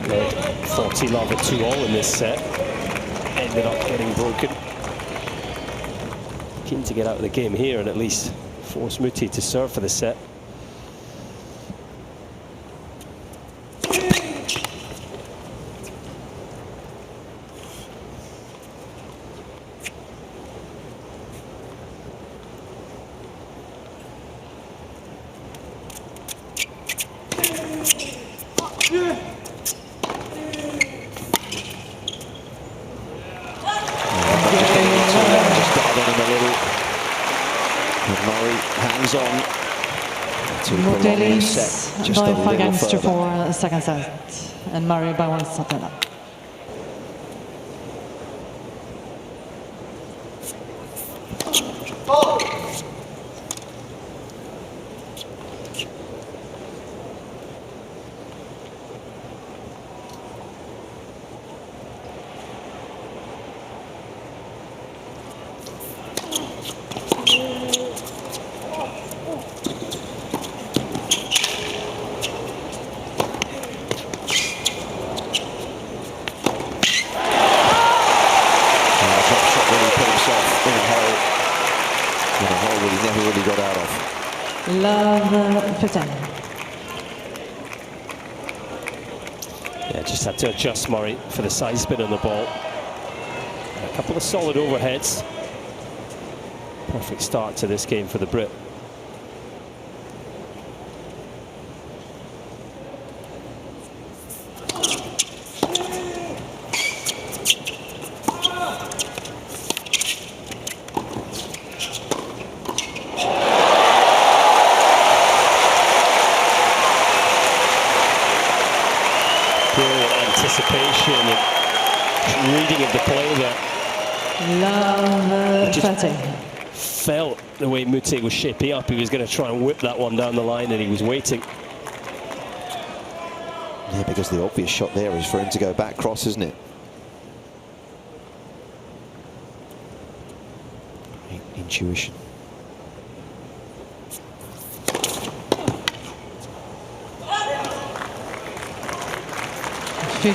They 40 love at 2-all in this set. Ended up getting broken. Keen to get out of the game here and at least force Moutet to serve for the set. to prolong the set just a by 5 little games to further. 4 second set, and Murray by 1 set and up. Love 15. Yeah, just had to adjust Murray for the side spin on the ball. And a couple of solid overheads. Perfect start to this game for the Brit. Anticipation and reading of the play there. Love 30. Felt the way Moutet was shaping up. He was going to try and whip that one down the line, and he was waiting. Yeah, because the obvious shot there is for him to go back cross, isn't it? Intuition. You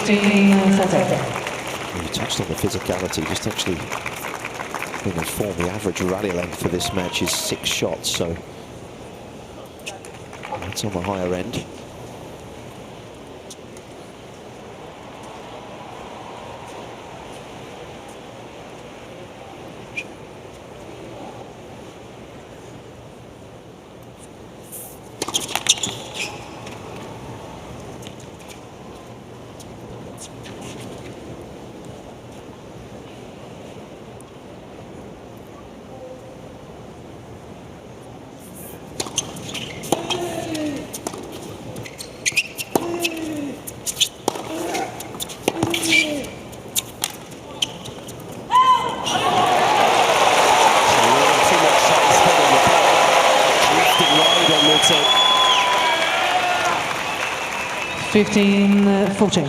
touched on the physicality, just actually in the form. The average rally length for this match is 6 shots, so that's on the higher end. Moutet. 15-14.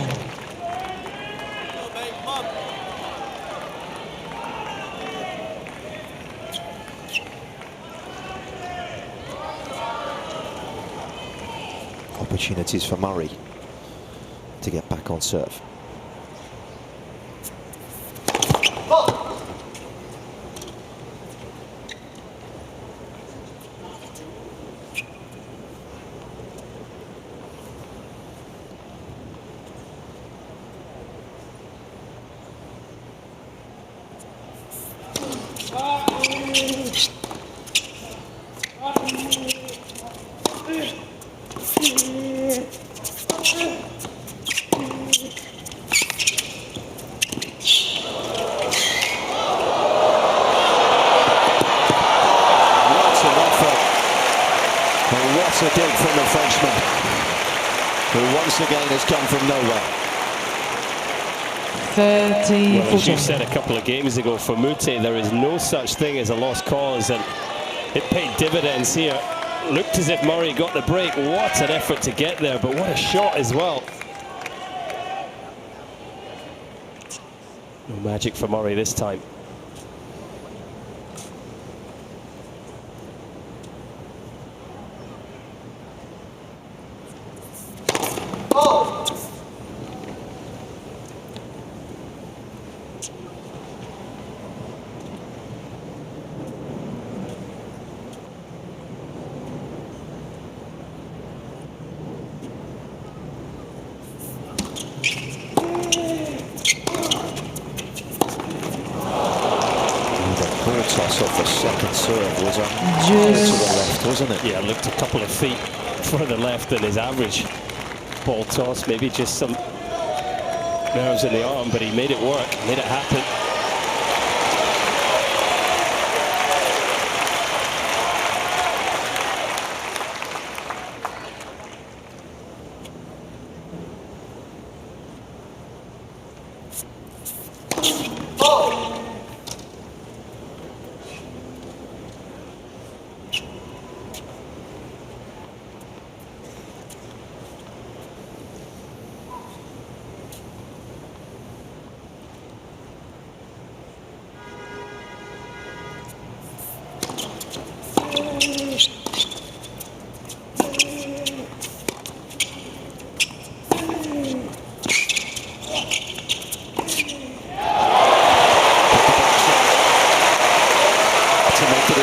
Opportunities for Murray to get back on serve. What a dig from the Frenchman, who once again has come from nowhere. 30-14. Well, as you said a couple of games ago, for Moutet, there is no such thing as a lost cause, and it paid dividends here. Looked as if Murray got the break. What an effort to get there, but what a shot as well. No magic for Murray this time. Toss off the second serve was up to the left, wasn't it? Yeah, looked a couple of feet further left than his average ball toss. Maybe just some nerves in the arm, but he made it work, made it happen.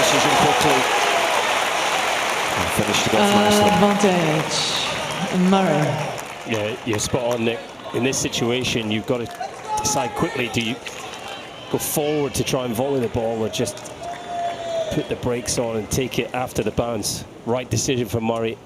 decision quickly. And finished it off nicely. Advantage, Murray. Yeah, you're spot on, Nick. In this situation, you've got to decide quickly. Do you go forward to try and volley the ball, or just put the brakes on and take it after the bounce? Right decision from Murray.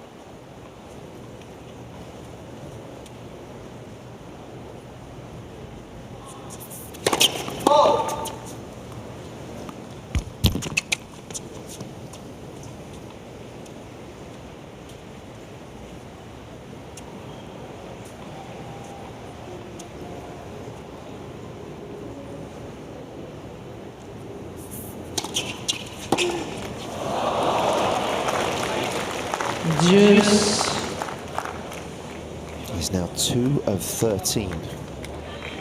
Juice. He's now 2 of 13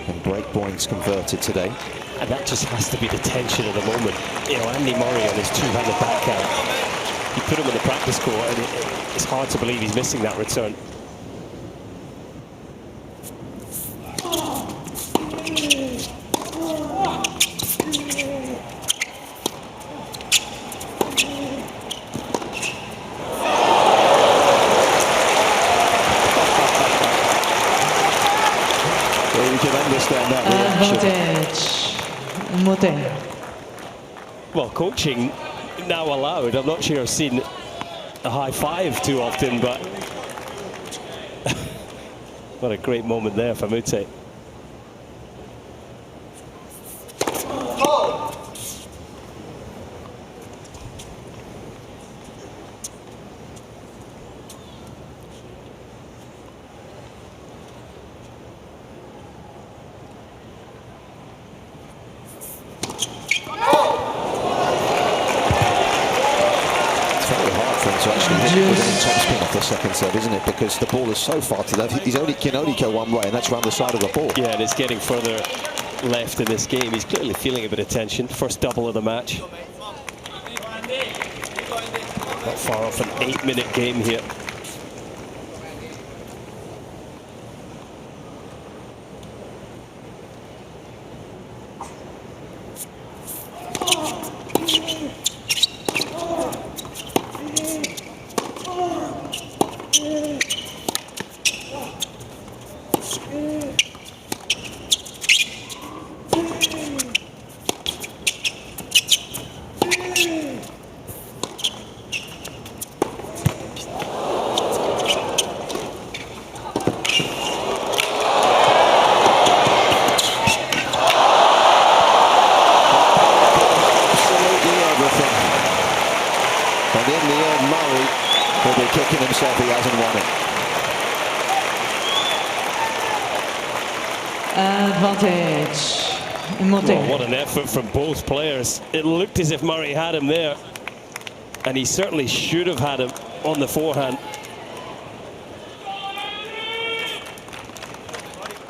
and break points converted today. And that just has to be the tension of the moment. You know, Andy Murray on his two-handed backhand. You put him on the practice court, and it's hard to believe he's missing that return. Advantage, Moutet. Well, coaching now allowed. I'm not sure I've seen a high five too often, but what a great moment there for Moutet. Second serve, isn't it? Because the ball is so far to the left, can only go one way, and that's around the side of the ball. Yeah, and it's getting further left in this game. He's clearly feeling a bit of tension. First double of the match. Not far off an 8-minute game here. Advantage, Moutet. Well, what an effort from both players. It looked as if Murray had him there, and he certainly should have had him on the forehand.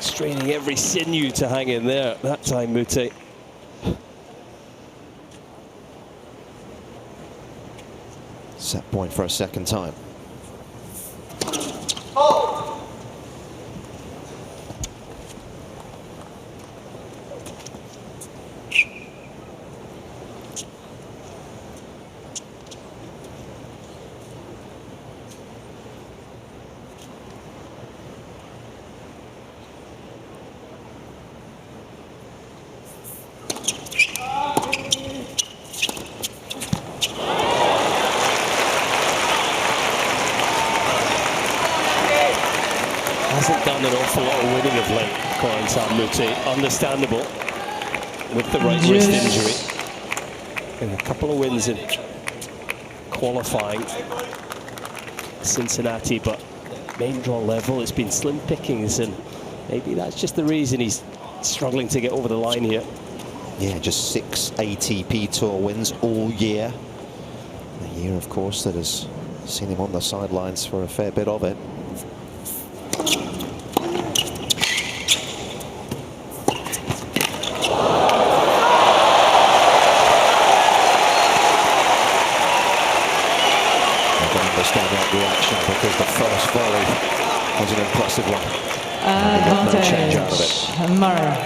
Straining every sinew to hang in there that time, Moutet. Set point for a second time. Hasn't done an awful lot of winning of late, Corentin Moutet. Understandable with the right wrist injury. And a couple of wins in qualifying Cincinnati, but main draw level, it's been slim pickings, and maybe that's just the reason he's struggling to get over the line here. Yeah, just 6 ATP Tour wins all year. A year, of course, that has seen him on the sidelines for a fair bit of it. Because the first volley was an impressive one. Advantage, no change out of it. Murray.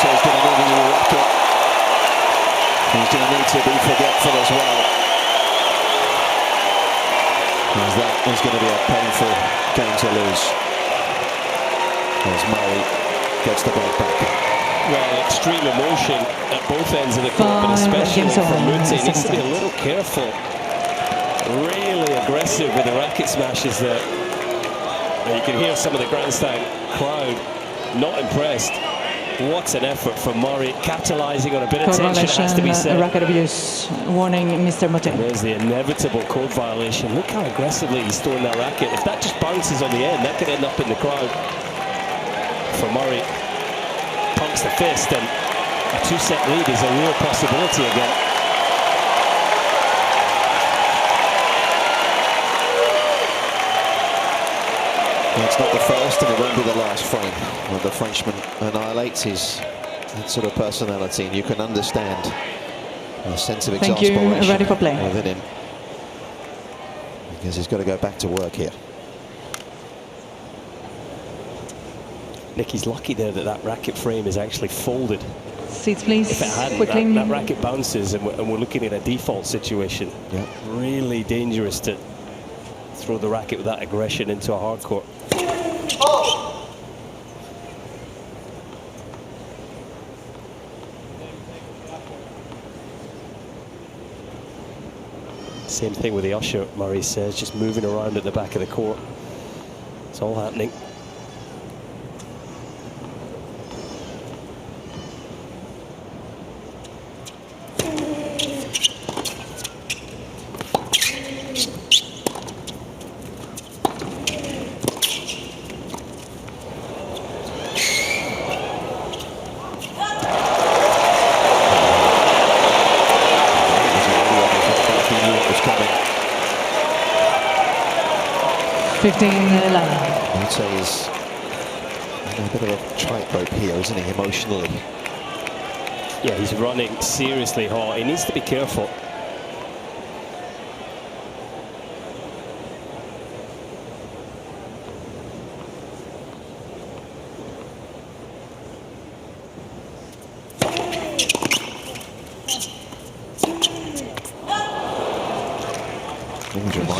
Moutet's going to need a new racket. He's going to need to be forgetful as well. As that is going to be a painful game to lose. As Murray gets the break back. Well, extreme emotion at both ends of the court, but especially from Moutet. He needs to be a little careful. Really aggressive with the racket smashes there. And you can hear some of the grandstand crowd not impressed. What an effort from Murray, capitalising on a bit of tension, it has to be said. Racket abuse, warning Mr. Moutet. There's the inevitable court violation. Look how aggressively he's throwing that racket. If that just bounces on the end, that could end up in the crowd. For Murray, pumps the fist, and a two-set lead is a real possibility again. It's not the first and it won't be the last frame when the Frenchman annihilates his that sort of personality, and you can understand the sense of exasperation ready for play. within him, because he's got to go back to work here. Nick, he's lucky there that that racket frame is actually folded. Seats, please. If it hadn't, quickly. that racket bounces and we're looking at a default situation. Yep. Really dangerous to throw the racket with that aggression into a hard court. Same thing with the usher, Murray says, just moving around at the back of the court. It's all happening. Moutet is a bit of a tightrope here, isn't he, emotionally? Yeah, he's running seriously hard. He needs to be careful.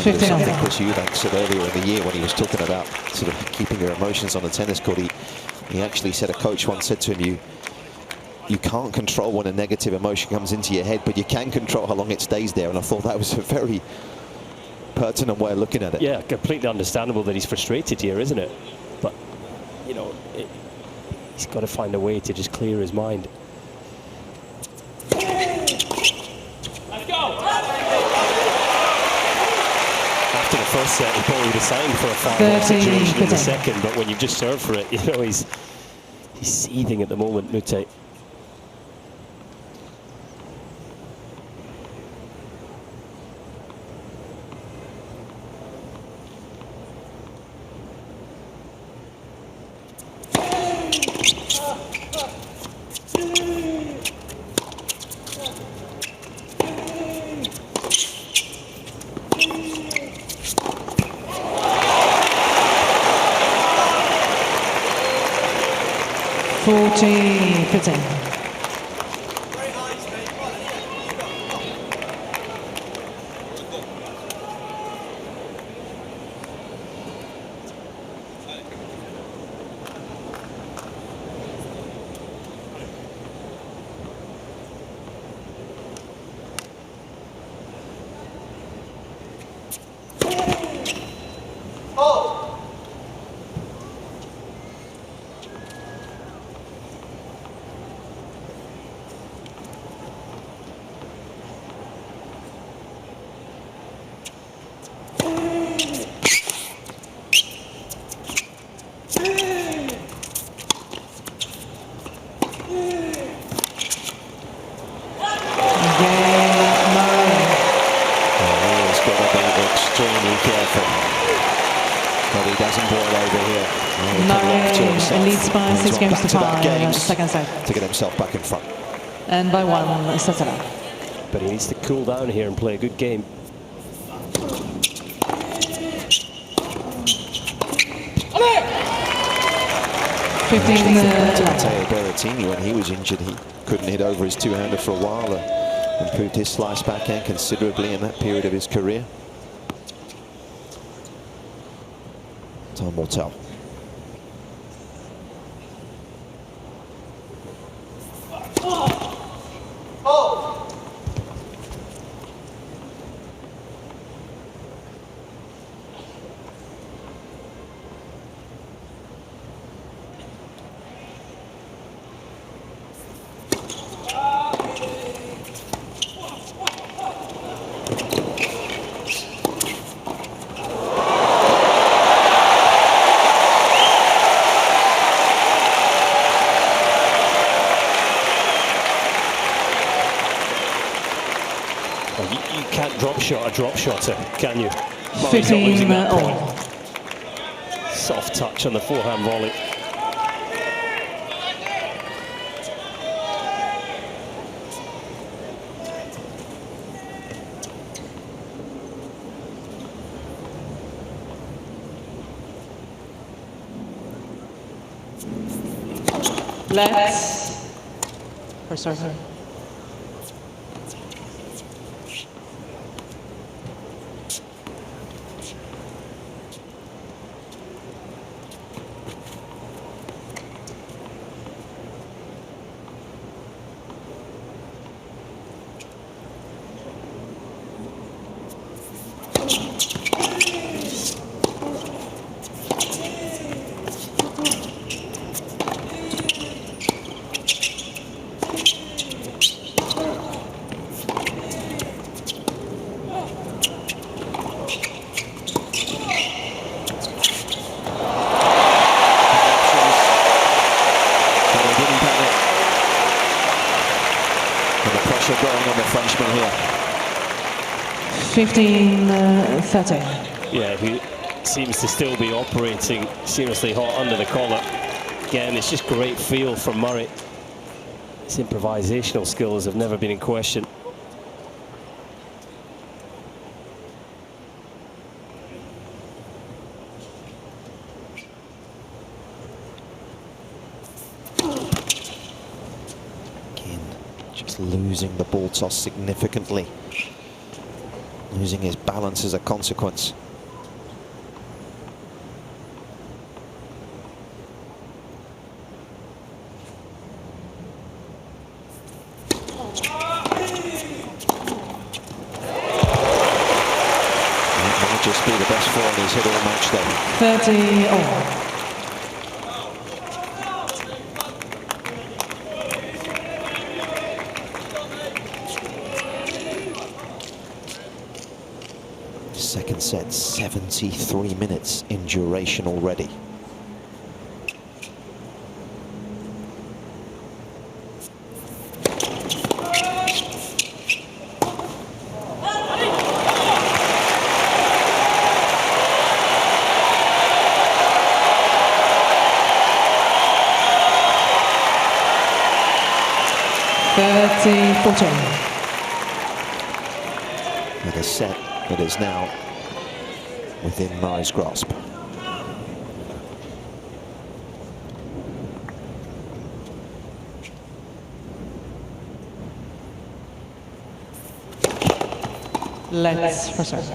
Something Chris Eubank said earlier in the year when he was talking about sort of keeping your emotions on the tennis court. He actually said, a coach once said to him, you can't control when a negative emotion comes into your head, but you can control how long it stays there. And I thought that was a very pertinent way of looking at it. Yeah, completely understandable that he's frustrated here, isn't it? But, you know, he's got to find a way to just clear his mind. After the first set, he probably would have signed for a 5-1 situation in the second, but when you've just served for it, you know, he's seething at the moment, Moutet. Leads by 6 games to 5, second set. To get himself back in front. And by 1 set it up. But he needs to cool down here and play a good game. 15 Matteo Berrettini, when he was injured, he couldn't hit over his two-hander for a while. Improved his slice backhand considerably in that period of his career. Time will tell. You can't drop shot a drop shotter, can you? 15 all. Soft touch on the forehand volley. Let's for server. Going on the Frenchman here. 15-13. Yeah, he seems to still be operating seriously hot under the collar. Again, it's just great feel from Murray. His improvisational skills have never been in question. Losing the ball toss significantly, losing his balance as a consequence. That might just be the best form he's hit all match though. 30 all. Second set, 73 minutes in duration already. With a set that is now within Murray's grasp. Let's for serve.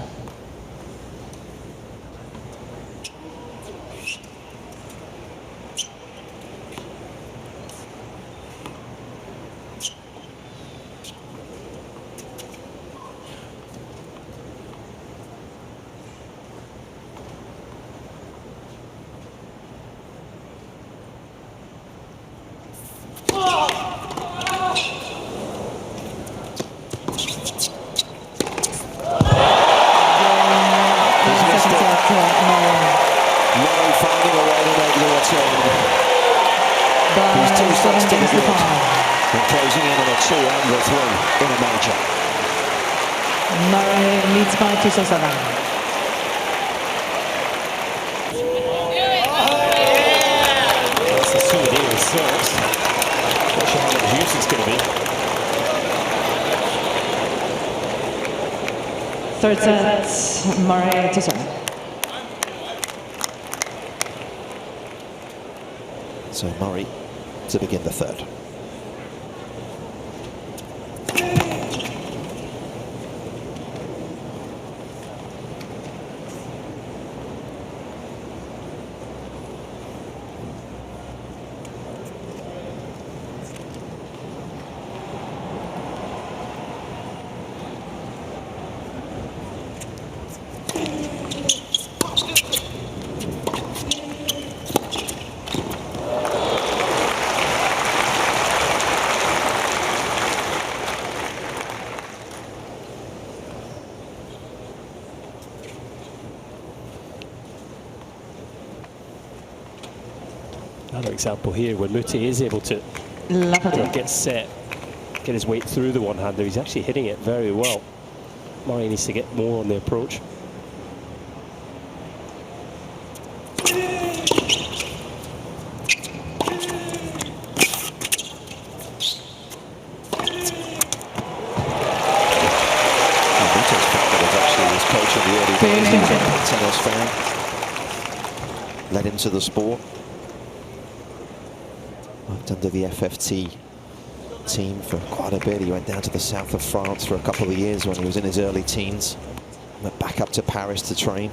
Murray finding a way to make the return. He's 2 sets to the good. And closing in on a 2 and a 3 in a major. Murray leads by 2-7. That's a souvenir of sorts. Not sure how much use it's going to be. Third set, Murray to serve. So Murray to begin the third. Another example here when Moutet is able to get set, get his weight through the one-hander. He's actually hitting it very well. Murray needs to get more on the approach. Tennis fan, led him to the sport. Worked under the FFT team for quite a bit. He went down to the south of France for a couple of years when he was in his early teens. Went back up to Paris to train.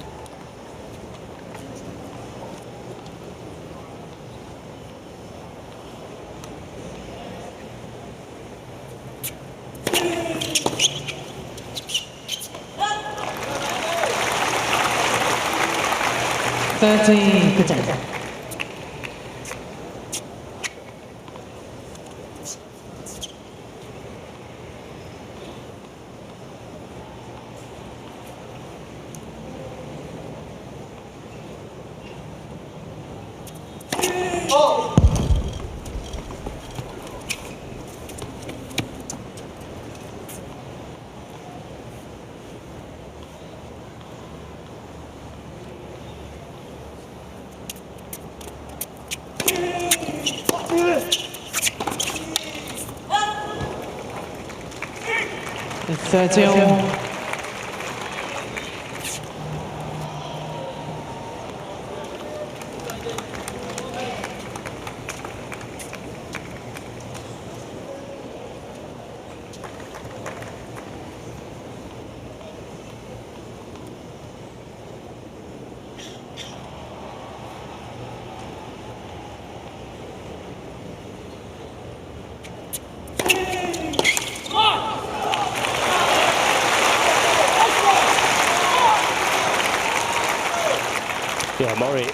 Yeah, Murray,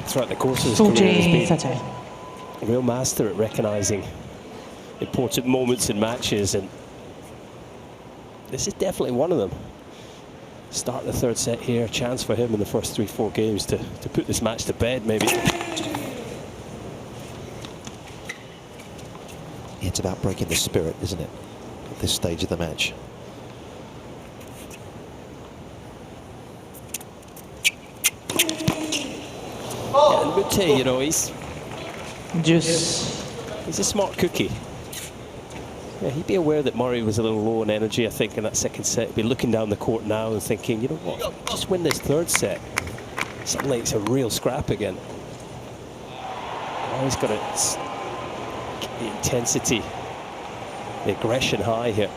throughout the course of his career, has been a real master at recognising important moments in matches, and this is definitely one of them. Start the third set here, a chance for him in the first 3-4 games to put this match to bed, maybe. It's about breaking the spirit, isn't it, at this stage of the match? Yeah, and Moutet, you know, he's a smart cookie. Yeah, he'd be aware that Murray was a little low on energy, I think, in that second set. He'd be looking down the court now and thinking, you know what, just win this third set. Suddenly it's a real scrap again. Now he's got the intensity, the aggression high here.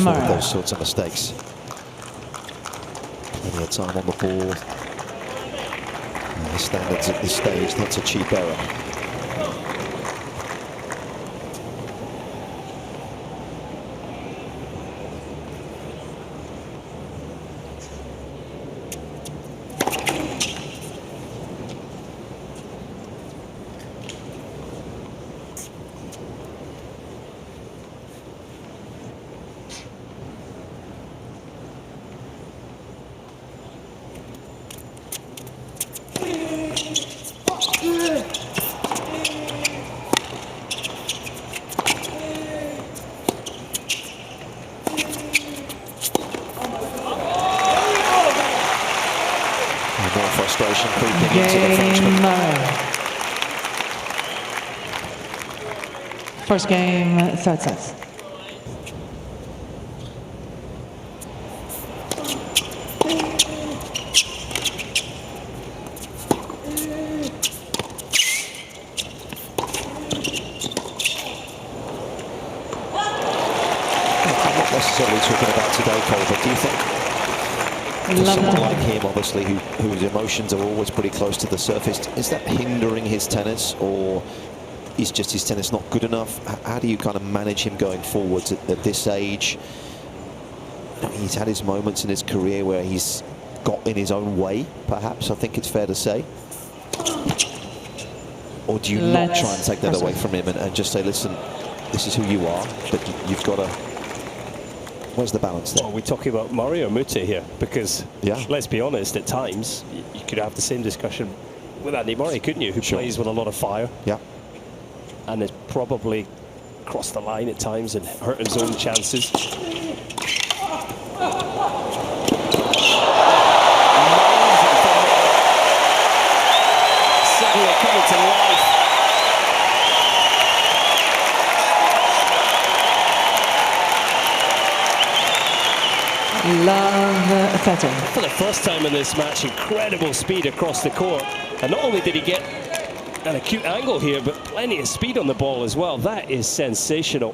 Avoid those sorts of mistakes. Plenty of time on the ball. And the standards at this stage, that's a cheap error. First game, third set. Necessarily talking about today, Cole, but do you think for someone like him, obviously, whose emotions are always pretty close to the surface, is that hindering his tennis, or is just his tennis not good enough? How do you kind of manage him going forwards at this age? He's had his moments in his career where he's got in his own way, perhaps, I think it's fair to say. Or do you not try and take that away from him and just say, listen, this is who you are, but you've got to... Where's the balance there? Are we talking about Murray or Moutet here? Because, let's be honest, at times, you could have the same discussion with Andy Murray, couldn't you? Who plays with a lot of fire. Yeah. And has probably crossed the line at times and hurt his own chances. Suddenly coming to life. Love 30. For the first time in this match, incredible speed across the court. And not only did he get an acute angle here, but plenty of speed on the ball as well. That is sensational.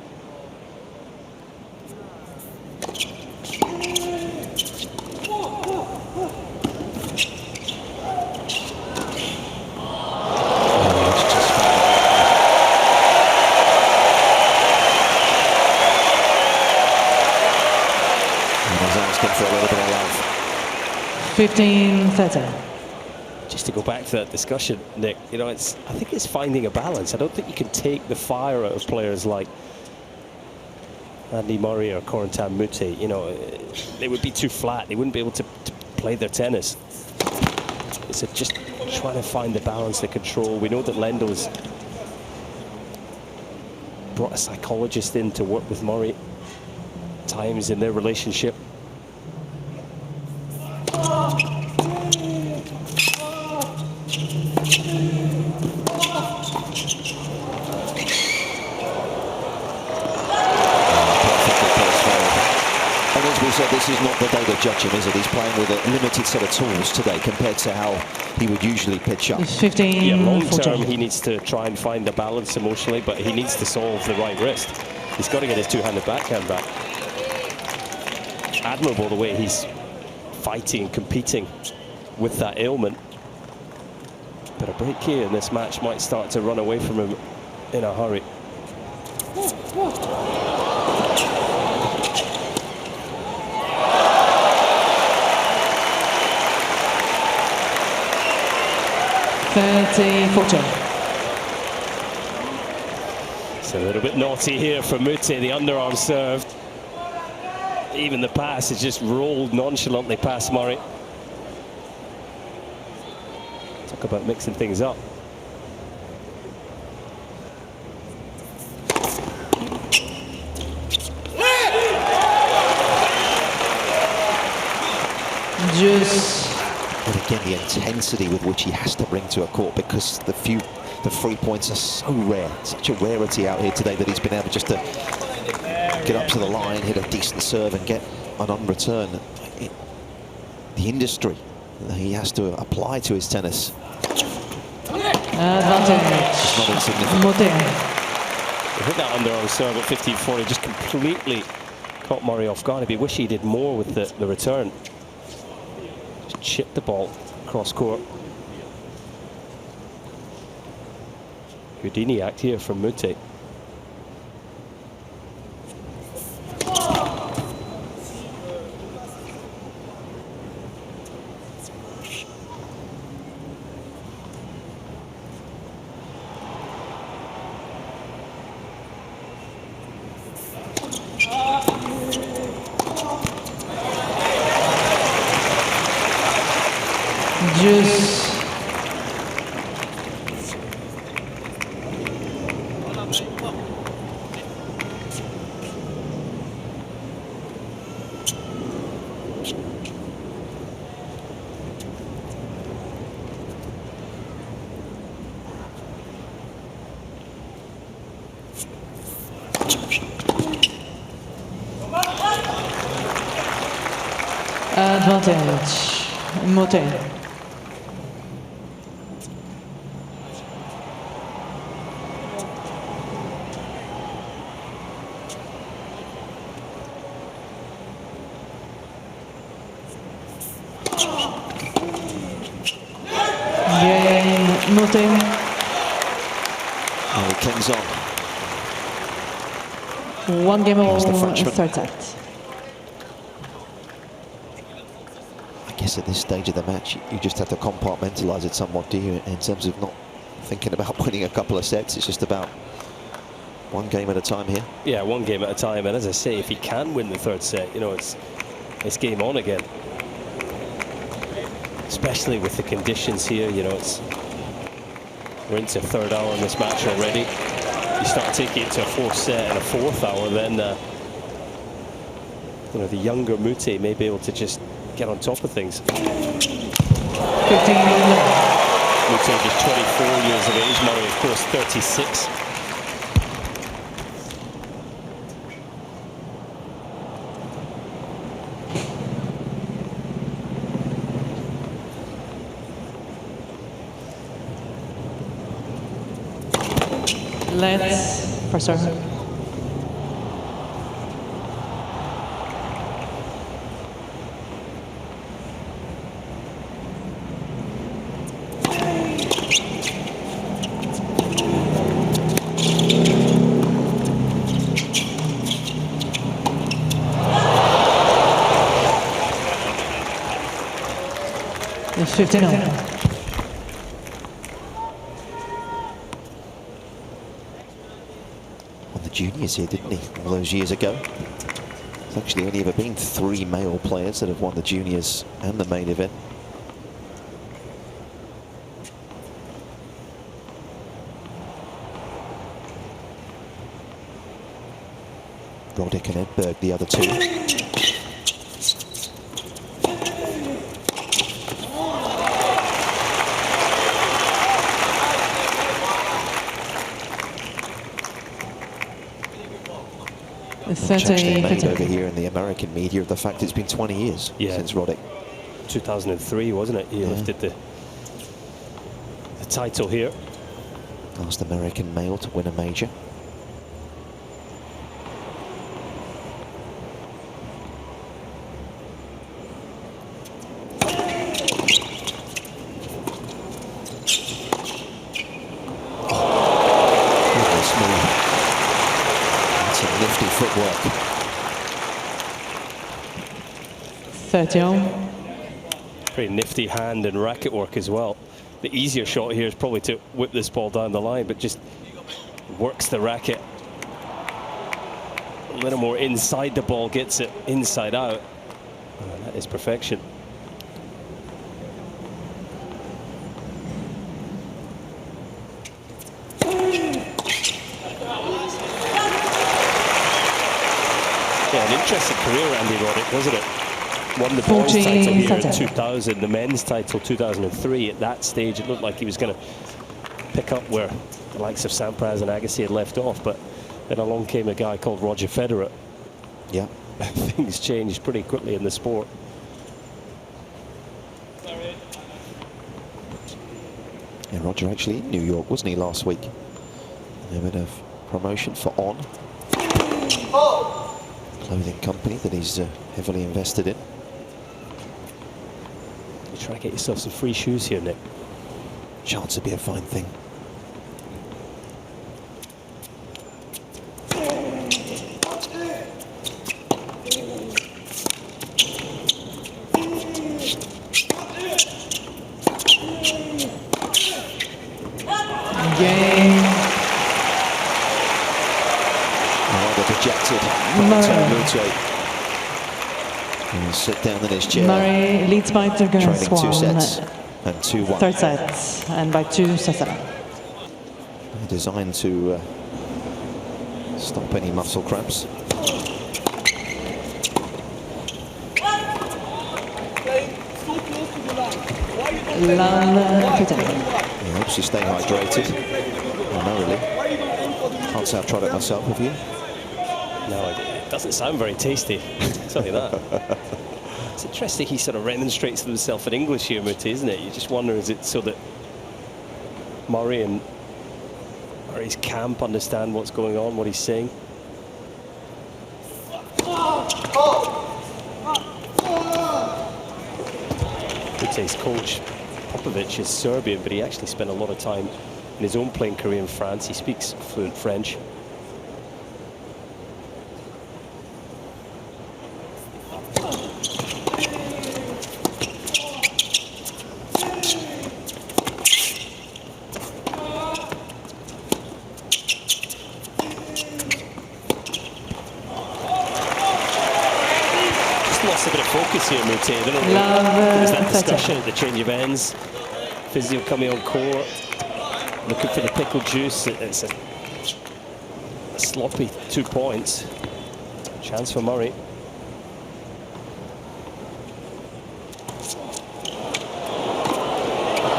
For a little bit of love. 15-30. Just to go back to that discussion, Nick, you know, I think it's finding a balance. I don't think you can take the fire out of players like Andy Murray or Corentin Moutet. You know, they would be too flat. They wouldn't be able to play their tennis. It's just trying to find the balance, the control. We know that Lendo's brought a psychologist in to work with Murray at times in their relationship. This is not the day to judge him, is it? He's playing with a limited set of tools today compared to how he would usually pitch up. 15, yeah, long term 14. he needs to try and find a balance emotionally, but he needs to solve the right wrist. He's got to get his two-handed backhand back. Admirable the way he's fighting and competing with that ailment. But a break here in this match might start to run away from him in a hurry. It's a little bit naughty here from Moutet, the underarm serve. Even the pass is just rolled nonchalantly past Murray. Talk about mixing things up. But again, the intensity with which he has to bring to a court, because the 3 points are so rare, such a rarity out here today, that he's been able just to get up to the line, hit a decent serve and get an unreturn. The industry that he has to apply to his tennis. Advantage. It's not insignificant. Moutet. He hit that underarm serve at 15-40, just completely caught Murray off guard. Maybe wish he did more with the return. Just chipped the ball cross court. Houdini act here from Moutet. advantage. Moutet. Game Moutet. And Ken's on. 1 game all, the Frenchman. third set. I guess at this stage of the match, you just have to compartmentalise it somewhat, do you? In terms of not thinking about winning a couple of sets. It's just about one game at a time here. Yeah, one game at a time. And as I say, if he can win the third set, you know, it's game on again. Especially with the conditions here, you know, we're into third hour in this match already. You start taking it to a fourth set and a fourth hour, then you know, the younger Moutet may be able to just get on top of things. 15. Moutet just 24 years of age, Murray of course 36. Let's for serve. It's 15-0. Juniors here, didn't he, all those years ago? There's actually only ever been 3 male players that have won the juniors and the main event. Roddick and Edberg, the other 2. 30, made over here in the American media of the fact it's been 20 years since Roddick. 2003, wasn't it? He lifted the title here. Last American male to win a major. Footwork. 30. Pretty nifty hand and racket work as well. The easier shot here is probably to whip this ball down the line, but just works the racket a little more inside the ball, gets it inside out. Oh, that is perfection. Yeah, an interesting career, Andy Roddick, wasn't it? Won the boys' title here in 2000, the men's title 2003. At that stage, it looked like he was going to pick up where the likes of Sampras and Agassi had left off, but then along came a guy called Roger Federer. Yeah. Things changed pretty quickly in the sport. Yeah, Roger actually in New York, wasn't he, last week? A bit of promotion for On. Clothing company that he's heavily invested in. You try to get yourself some free shoes here, Nick. Chance to be a fine thing. He'll sit down in his chair. Murray leads by 2 games, trailing 2 sets and 2-1. Third set, and by 2 sets. Designed to stop any muscle cramps. He helps you stay hydrated. Primarily. Can't say I've tried it myself, have you? No, it doesn't sound very tasty. Tell you that. It's interesting he sort of remonstrates to himself in English here, Moutet, isn't it? You just wonder, is it so that Murray and Murray's camp understand what's going on, what he's saying? Moutet's coach, Popovic, is Serbian, but he actually spent a lot of time in his own playing career in France. He speaks fluent French. Here, Moutet. I don't know there was that discussion at the change of ends. Physio coming on court, looking for the pickle juice. It's a sloppy 2 points. Chance for Murray.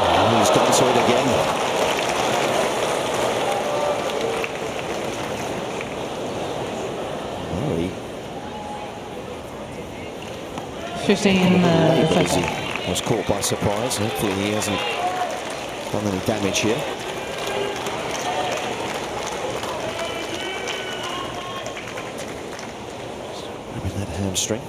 And he's gone to it again. 15 was caught by surprise. Hopefully he hasn't done any damage here. Grabbing that hamstring.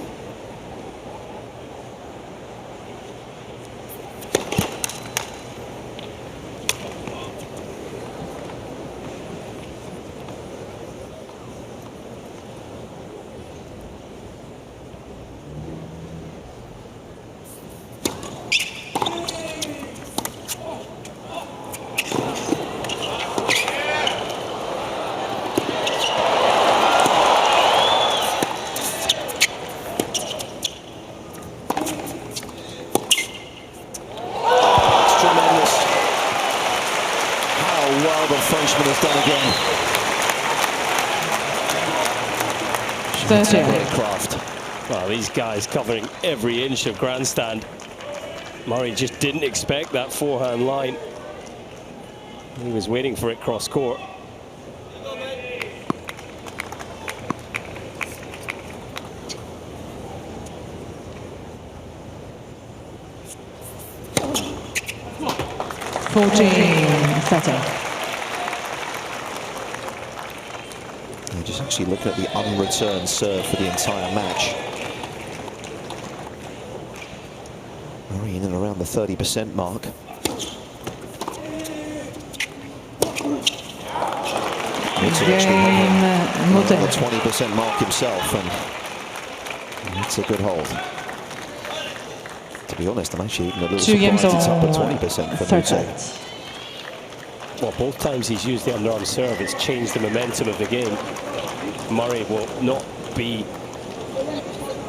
Well, these guys covering every inch of grandstand. Murray just didn't expect that forehand line. He was waiting for it cross court. Just actually looking at the unreturned serve for the entire match. Murray in and around the 30% mark. Moutet the 20% mark himself, and that's a good hold. To be honest, I'm actually even a little surprised it's up at 20% for Moutet. Well, both times he's used the underarm serve, it's changed the momentum of the game. Murray will not be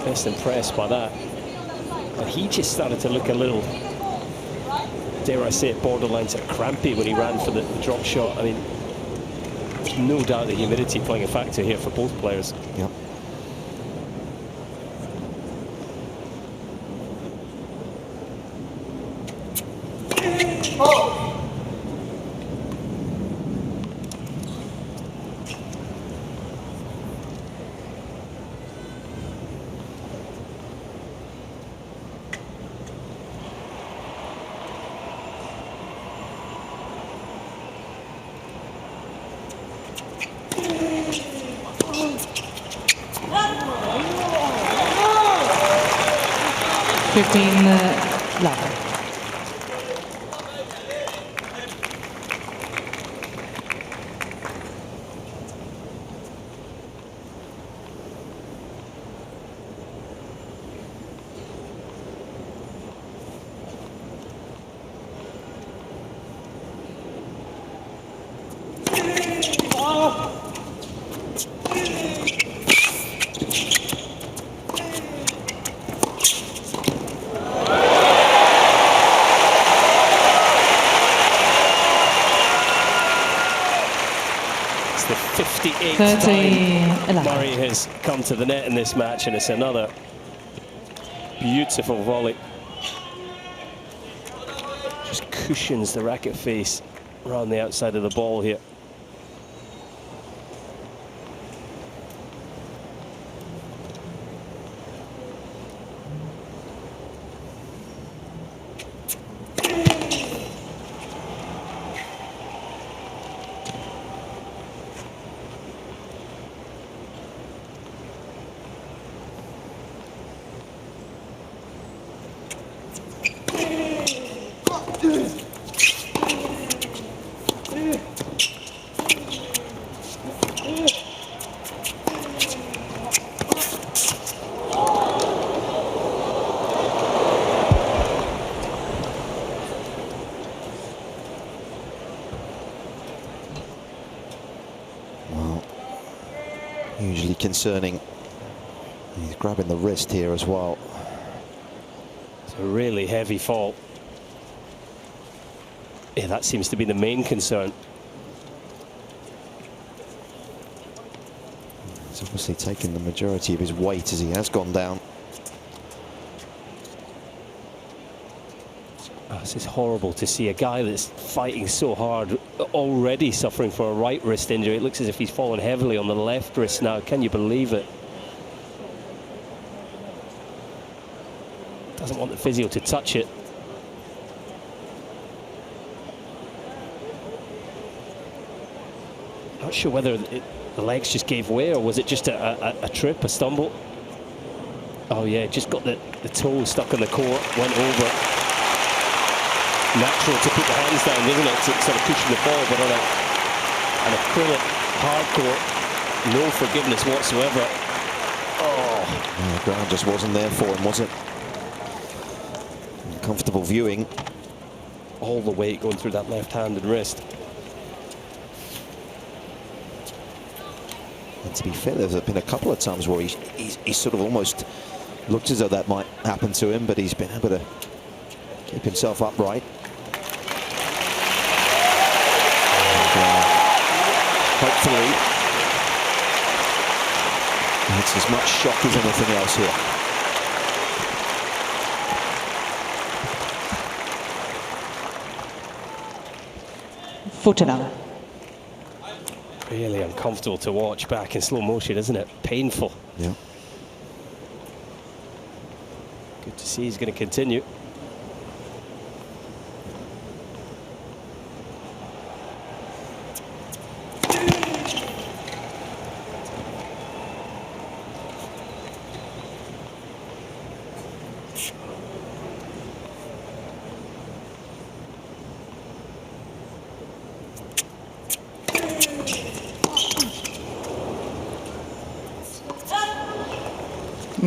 best impressed by that. And he just started to look a little, dare I say it, borderline sort of crampy when he ran for the drop shot. I mean, there's no doubt the humidity playing a factor here for both players. Yep. Murray has come to the net in this match, and it's another beautiful volley. Just cushions the racket face around the outside of the ball here. Hugely concerning. He's grabbing the wrist here as well. It's a really heavy fall. Yeah, that seems to be the main concern. He's obviously taken the majority of his weight as he has gone down. Oh, this is horrible to see a guy that's fighting so hard already suffering from a right wrist injury. It looks as if he's fallen heavily on the left wrist now. Can you believe it? Doesn't want the physio to touch it. Not sure whether the legs just gave way or was it just a trip, a stumble. Oh yeah, just got the toe stuck in the court, went over. Natural to put the hands down, isn't it, to sort of cushion the ball, but on an acrylic hard court, no forgiveness whatsoever. Oh. The ground just wasn't there for him, was it? Uncomfortable viewing. All the weight going through that left-handed wrist. And to be fair, there's been a couple of times where he's sort of almost looked as though that might happen to him, but he's been able to keep himself upright. And, hopefully, it's as much shock as anything else here. Futena. Really uncomfortable to watch back in slow motion, isn't it? Painful. Yeah. Good to see he's going to continue.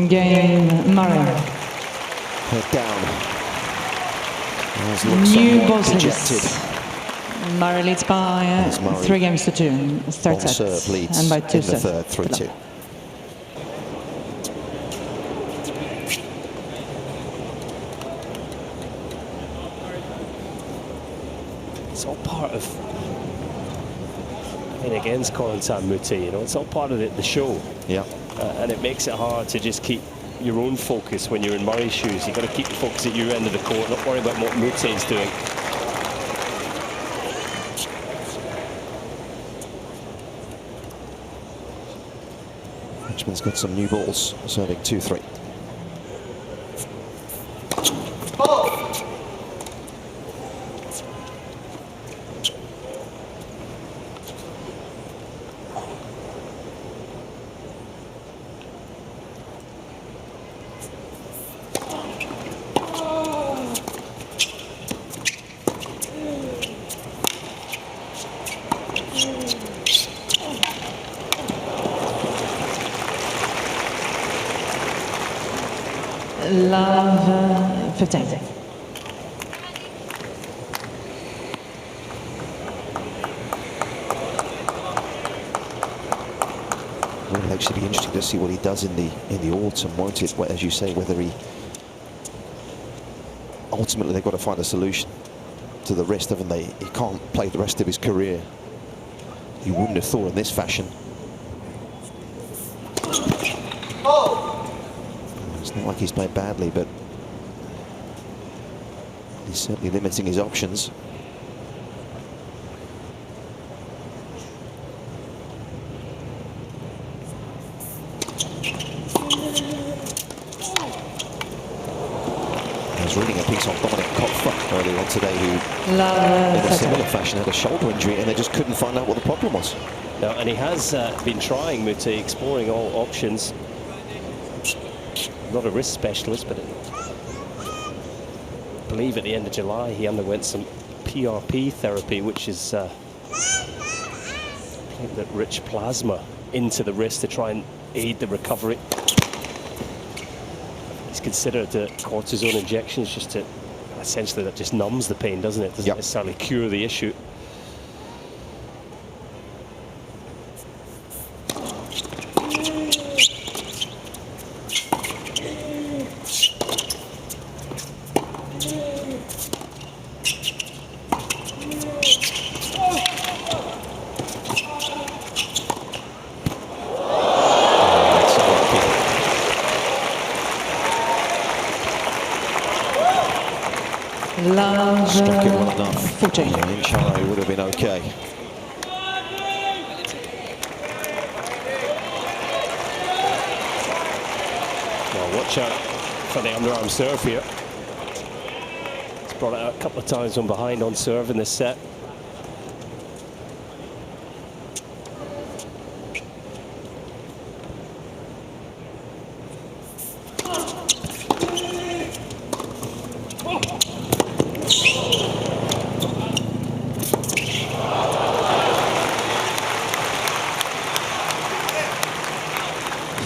Game Murray. Head down. New bosses. bosses. Murray leads by Murray 3 games to 2. Third on set. serve leads And by 2 in the sets. third, 3-2. It's all part of playing against Corentin Moutet, you know, it's all part of the show. Yeah. And it makes it hard to just keep your own focus when you're in Murray's shoes. You've got to keep the focus at your end of the court, not worry about what Moutet's doing. Richmond's got some new balls, serving 2-3. Love 15. Will actually be interesting to see what he does in the autumn, won't it? As you say, whether he ultimately they've got to find a solution to the wrist, haven't they? He can't play the rest of his career. You wouldn't have thought in this fashion. It's not like he's played badly, but he's certainly limiting his options. I was reading a piece on Dominic Kopfer earlier on today, who in a similar fashion had a shoulder injury and they just couldn't find out what the problem was. No, and he has been trying, Moutet, exploring all options. Not a wrist specialist, but I believe at the end of July he underwent some PRP therapy, which is that rich plasma into the wrist to try and aid the recovery. It's considered cortisone injections just to essentially that just numbs the pain, doesn't it? Doesn't necessarily cure the issue. 40. Yeah, inch high would have been okay. Well, watch out for the underarm serve here. He's brought it out a couple of times from behind on serve in this set.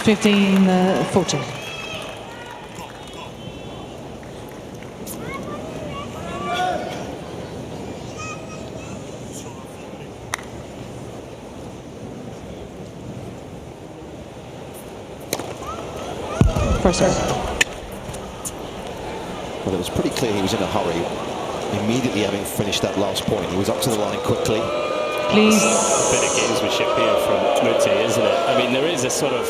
Fifteen, 40. First serve. Well, it was pretty clear he was in a hurry. Immediately having finished that last point, he was up to the line quickly. Please. A bit of gamesmanship here from Moutet, isn't it? I mean, there is a sort of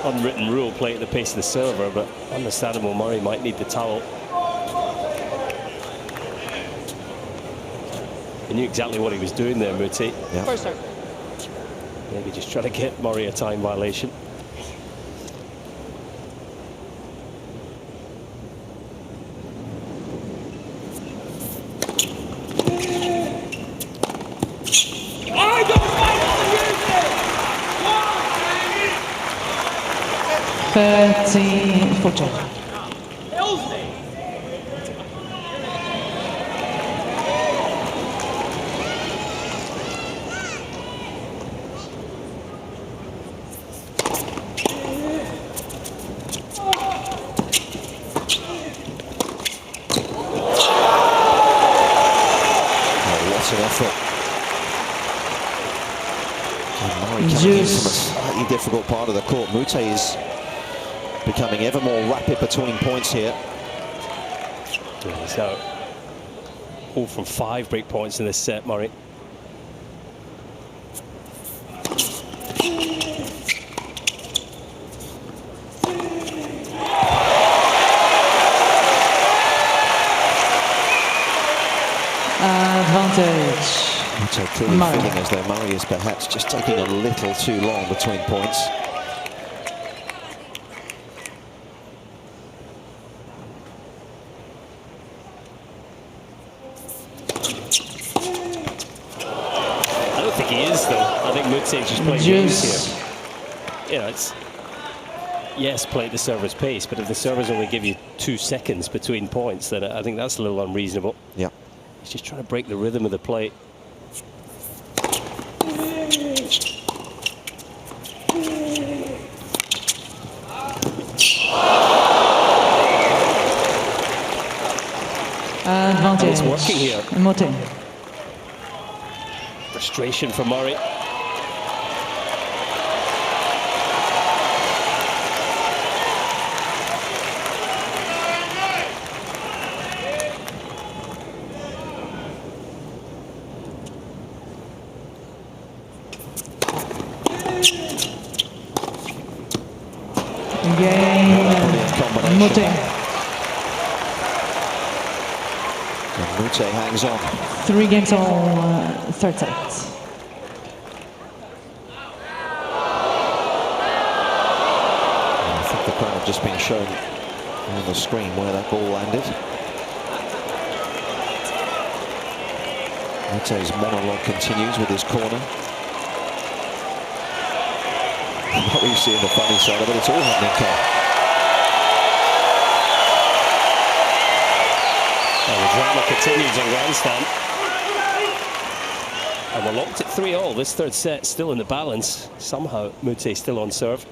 unwritten rule, play at the pace of the server, but understandable Murray might need the towel. He knew exactly what he was doing there, Moutet. Yeah. First serve. Maybe just trying to get Murray a time violation. Forty. What an effort. And Murray coming in from a slightly difficult part of the court. Moutet is becoming ever more rapid between points here. Yeah, he's now all from 5 break points in this set, Murray. Advantage. Moutet clearly feeling as though Murray is perhaps just taking a little too long between points. I don't think he is, though. I think Moutet's just playing games here. You know, it's yes, play at the server's pace, but if the servers only give you 2 seconds between points, then I think that's a little unreasonable. Yeah. He's just trying to break the rhythm of the play. Advantage. It's working here. Moutet. Frustration for Murray. Game. Moutet. And Moutet hangs on. 3 games on third set. I think the crowd have just been shown on the screen where that ball landed. Moutet's monologue continues with his corner. What we've seen the funny side of it, it's all happening, Carl. The drama continues on grandstand. And we're locked at 3-all. This third set still in the balance. Somehow Moutet still on serve.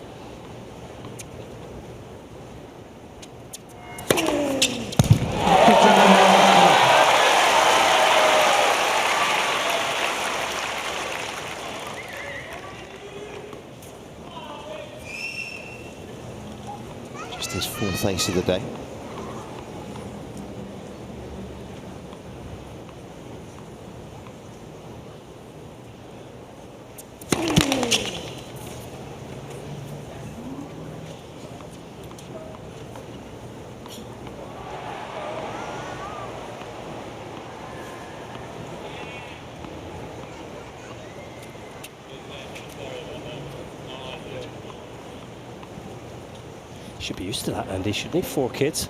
Just his 4th ace of the day. Should be used to that, Andy, shouldn't he? 4 kids.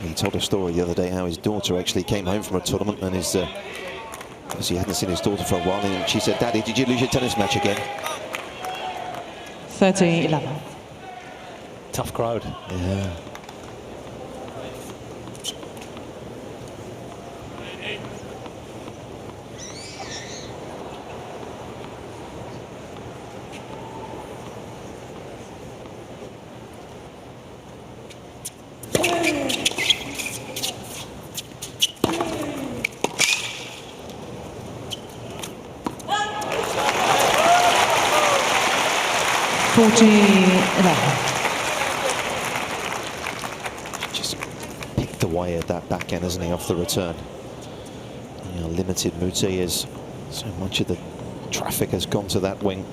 He told a story the other day how his daughter actually came home from a tournament and his, because he hadn't seen his daughter for a while, and she said, "Daddy, did you lose your tennis match again?" 30-11. Tough crowd. Yeah. Just picked away at that backhand, hasn't he, off the return. You know, limited Moutet is. So much of the traffic has gone to that wing.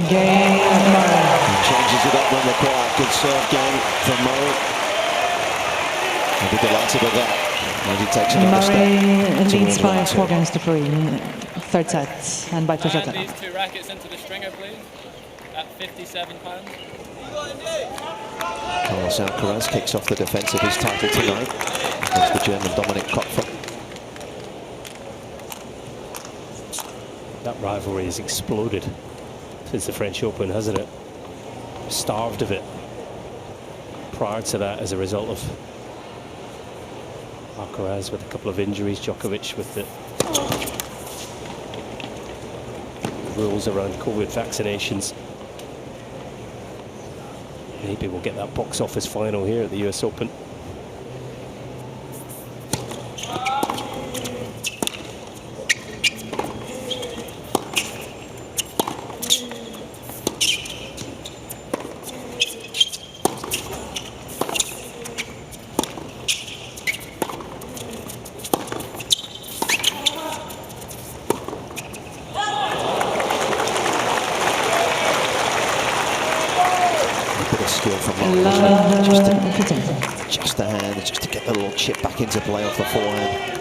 Game Murray. And changes it up when required. Good serve game from Murray. I'll be delighted with that. As he takes another Murray step leads by towards 4 round games to 3. Third set, and by 2 sets. These 2 rackets into the stringer, please. At 57 pounds. Carlos Alcaraz kicks off the defence of his title tonight against the German Dominic Kopfer. That rivalry has exploded since the French Open, hasn't it? Starved of it prior to that as a result of Alcaraz with a couple of injuries, Djokovic with the rules around COVID vaccinations. Maybe we'll get that box office final here at the US Open. Just a hand, just to get the little chip back into play off the forehand.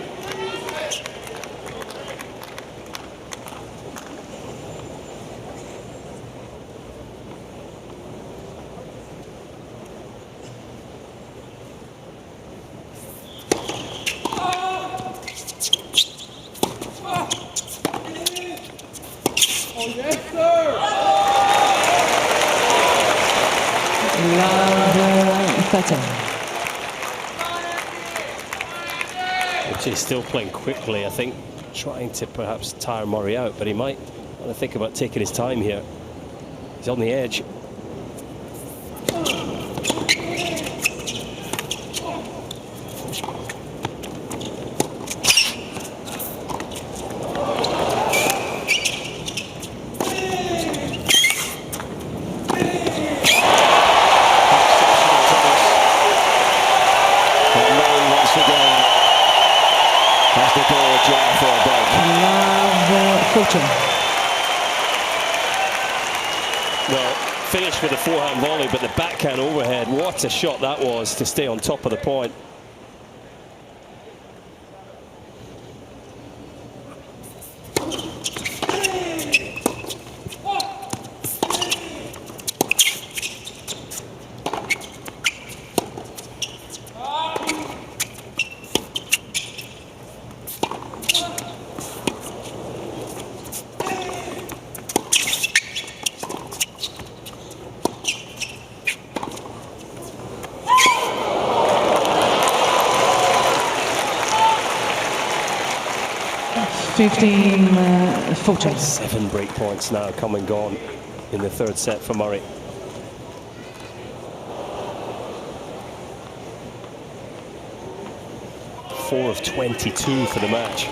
He's still playing quickly, I think, trying to perhaps tire Murray out, but he might want to think about taking his time here. He's on the edge. Well, finished with a forehand volley, but the backhand overhead, what a shot that was to stay on top of the point. Fortune. 7 break points now come and gone in the third set for Murray. Four of 22 for the match.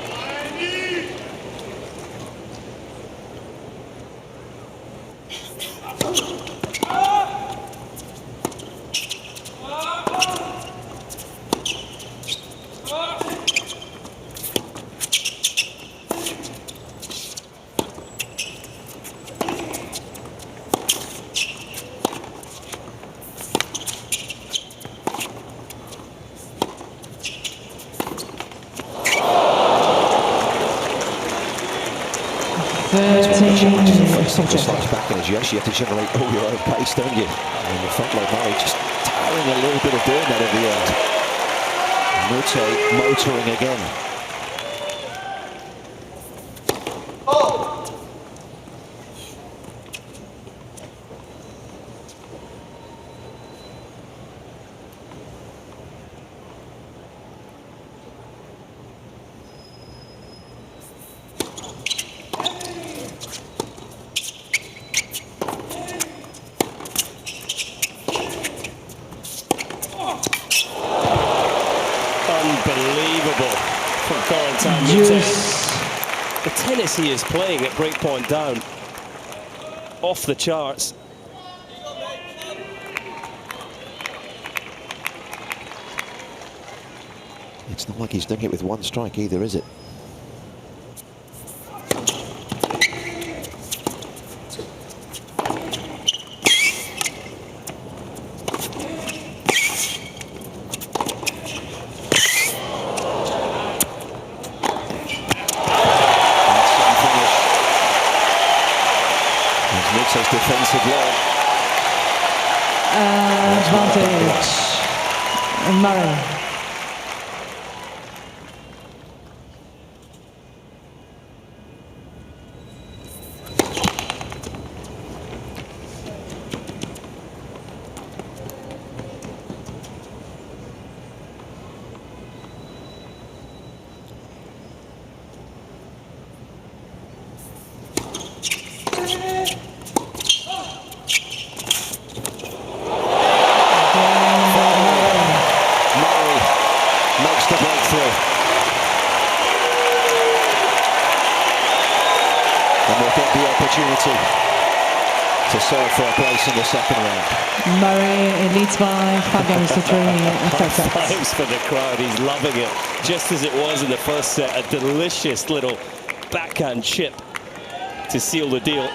Single slice backhand is yes, you have to generate all your own pace, don't you? And the front low Murray just tiring a little bit of doing that at the end. Moutet motoring again. Unbelievable from Corentin Moutet. The tennis he is playing at breakpoint down, off the charts. It's not like he's doing it with one strike either, is it? Moutet's defensive line. Advantage. Murray. Makes the breakthrough. And we'll get the opportunity to serve for a place in the second round. Murray leads by 5 games to 3 in third set. Thanks for the crowd, he's loving it. Just as it was in the first set, a delicious little backhand chip to seal the deal.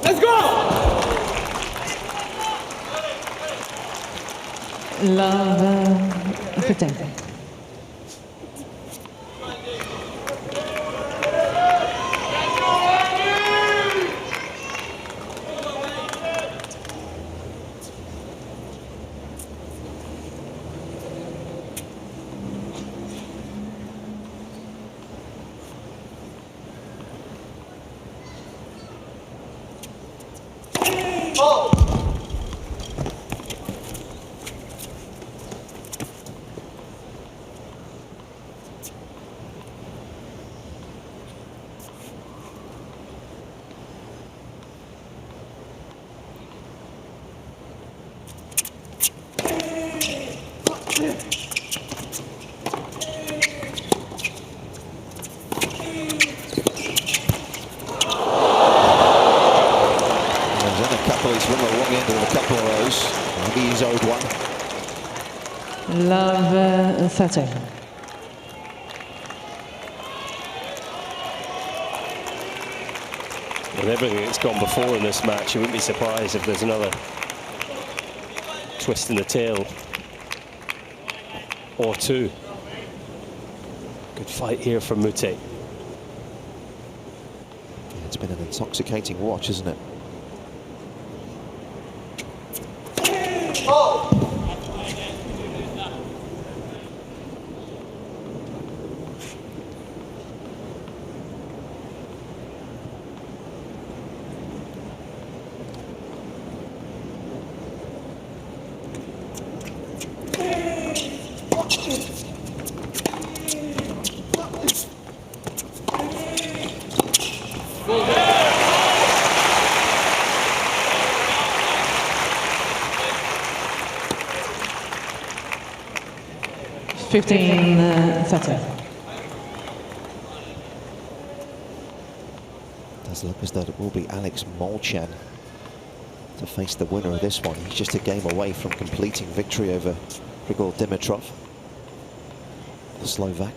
Let's go! Love 15. He's run the wrong end of a couple of those. Maybe he's owed one. Love 13. With everything that's gone before in this match, you wouldn't be surprised if there's another twist in the tail or two. Good fight here from Moutet. Yeah, it's been an intoxicating watch, isn't it? 15-30. Does look as though it will be Alex Molchan to face the winner of this one. He's just a game away from completing victory over Grigor Dimitrov, the Slovak.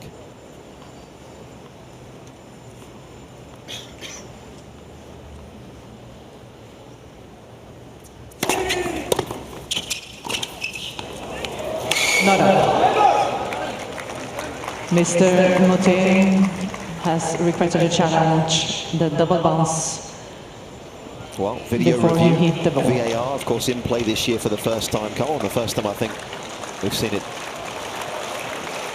Mr. Moutet has requested a challenge, the double bounce. Well, video Before review, he hit the ball. VAR, of course, in play this year for the first time. Carl, the first time I think we've seen it.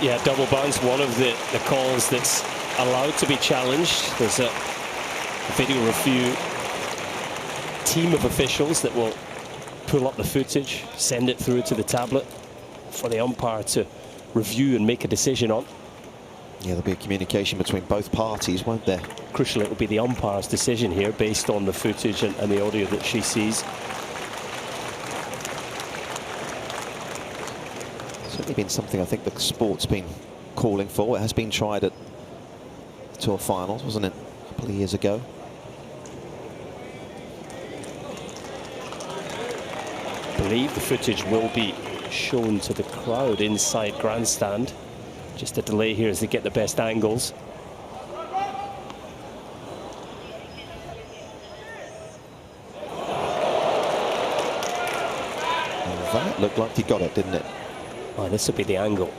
Yeah, double bounce, one of the calls that's allowed to be challenged. There's a video review team of officials that will pull up the footage, send it through to the tablet for the umpire to review and make a decision on. Yeah, there'll be a communication between both parties, won't there? Crucially, it will be the umpire's decision here based on the footage and the audio that she sees. Certainly been something I think the sport's been calling for. It has been tried at Tour Finals, wasn't it, a couple of years ago? I believe the footage will be shown to the crowd inside grandstand. Just a delay here as they get the best angles. And that looked like he got it, didn't it? Oh, this will be the angle.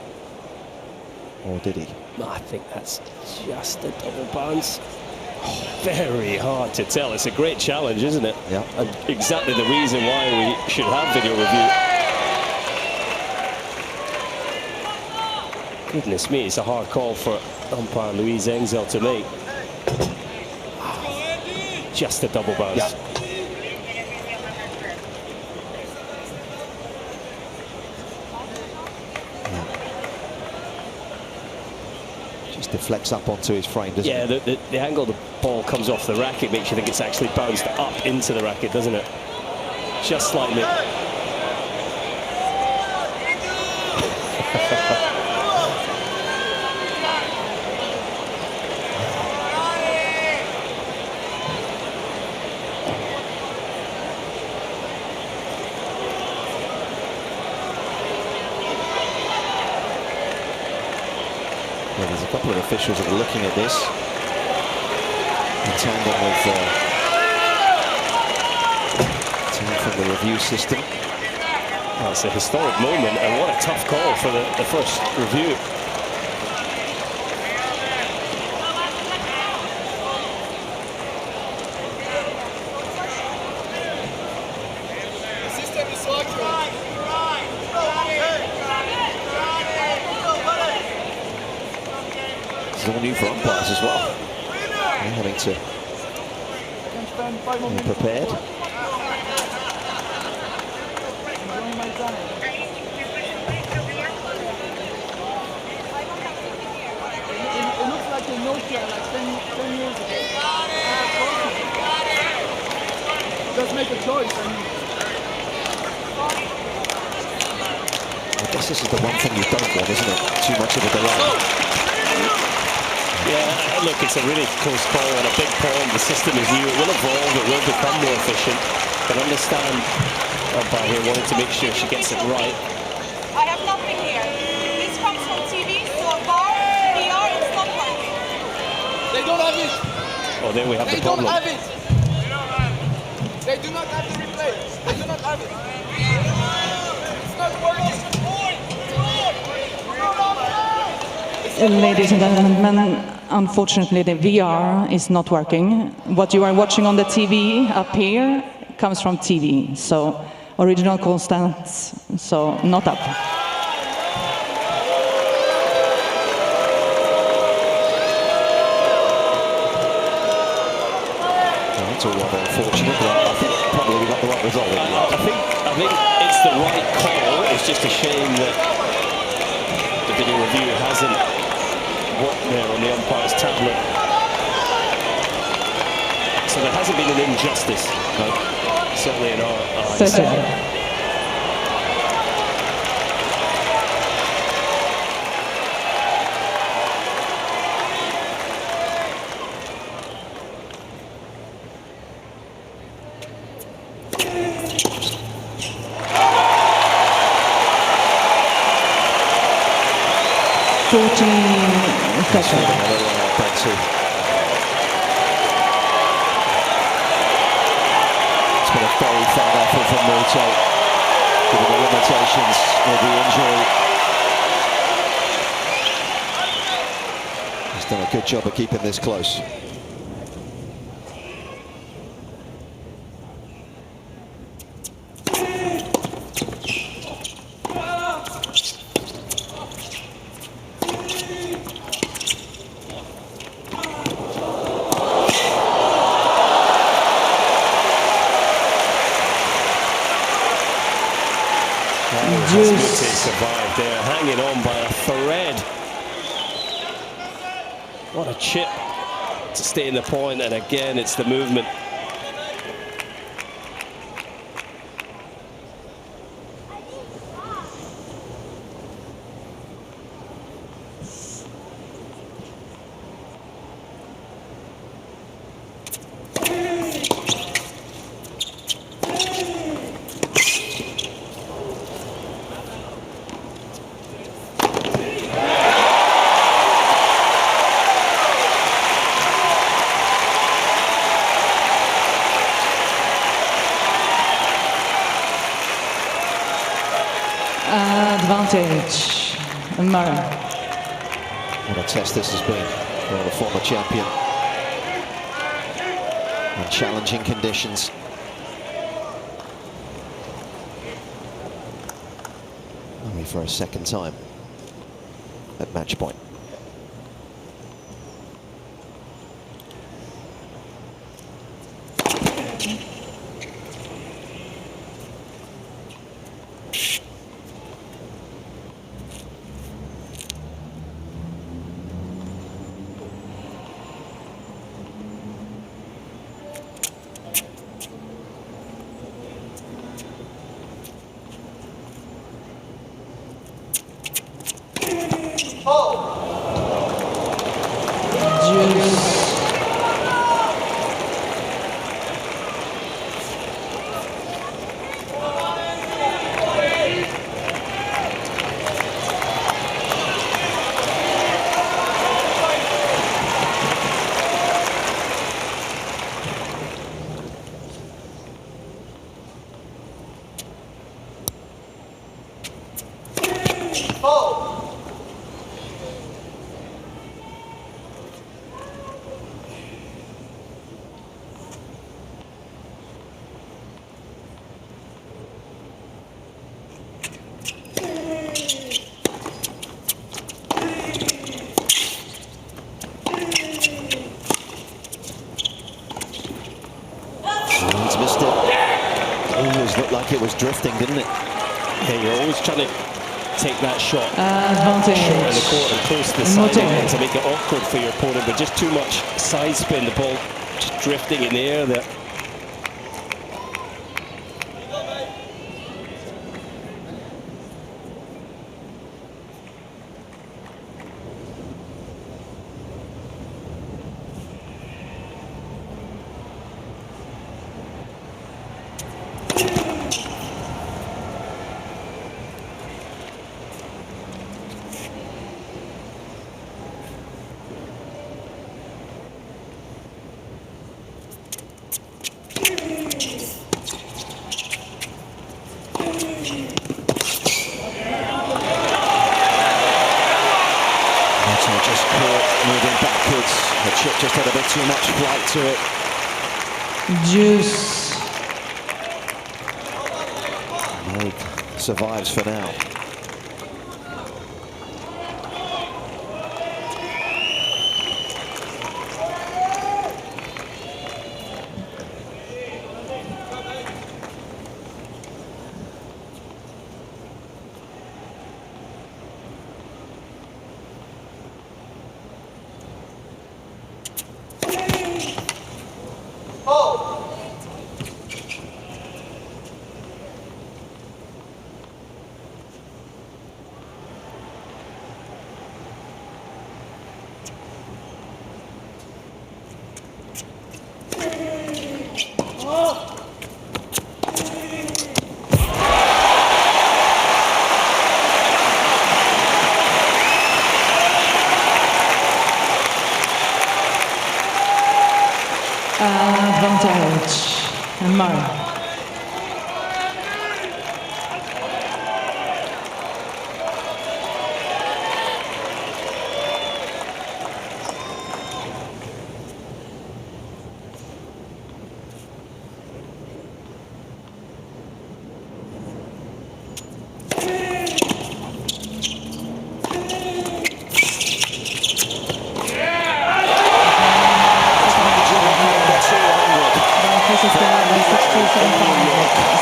Or did he? No, I think that's just a double bounce. Oh, very hard to tell. It's a great challenge, isn't it? Yeah. And exactly the reason why we should have video review. Goodness me, it's a hard call for umpire Louise Engzel to make. Just a double bounce. Yeah. Just deflects up onto his frame, doesn't it? Yeah, the angle the ball comes off the racket makes you think it's actually bounced up into the racket, doesn't it? Just slightly. Yeah, there's a couple of officials that are looking at this in tandem with team from the review system. Well, it's a historic moment, and what a tough call for the first review. The system is working. This is all new for umpires as well. They're having to be prepared. It looks like a Nokia like 10 years ago. Just make a choice. I guess this is the one thing you don't want, isn't it? Too much of a delay. Yeah, look, it's a really close call on a big pond. The system is new. It will evolve. It will become more efficient. But understand umpire here wanting to make sure she gets it right. I have nothing here. This comes from TV, so bar, VR, it's not working. They don't have it. Oh, there we have They the problem. don't have it. They do not have the replay. They do not have it. It's not working. Ladies and gentlemen, unfortunately the VR is not working. What you are watching on the TV up here comes from TV, so original call stands, so not up. It's all rather unfortunate, but I think probably we got the right result. I think it's the right call. It's just a shame that the video review hasn't worked there on the umpire's tablet. So there hasn't been an injustice, no, certainly in our eyes. 30. seconds. It's been a very fine effort from Moutet, given the limitations of the injury. He's done a good job of keeping this close. Moutet survived there, hanging on by a thread. What a chip to stay in the point, and again it's the movement. Advantage, Murray. What a test this has been for the former champion. In challenging conditions. Only for a second time at match point. Like it was drifting, didn't it? Yeah, you're always trying to take that shot Advantage. short in the court and close to the side to make it awkward for your opponent, but just too much side spin, the ball just drifting in the air there. Just caught moving backwards. The chip just had a bit too much flight to it. Juice. He survives for now. Advantage. And Murray.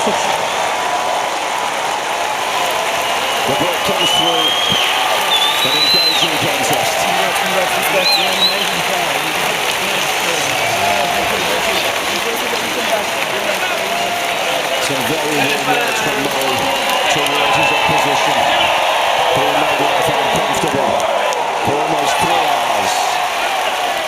The ball comes through. An engaging contest. Some very good words from Murray towards his opposition.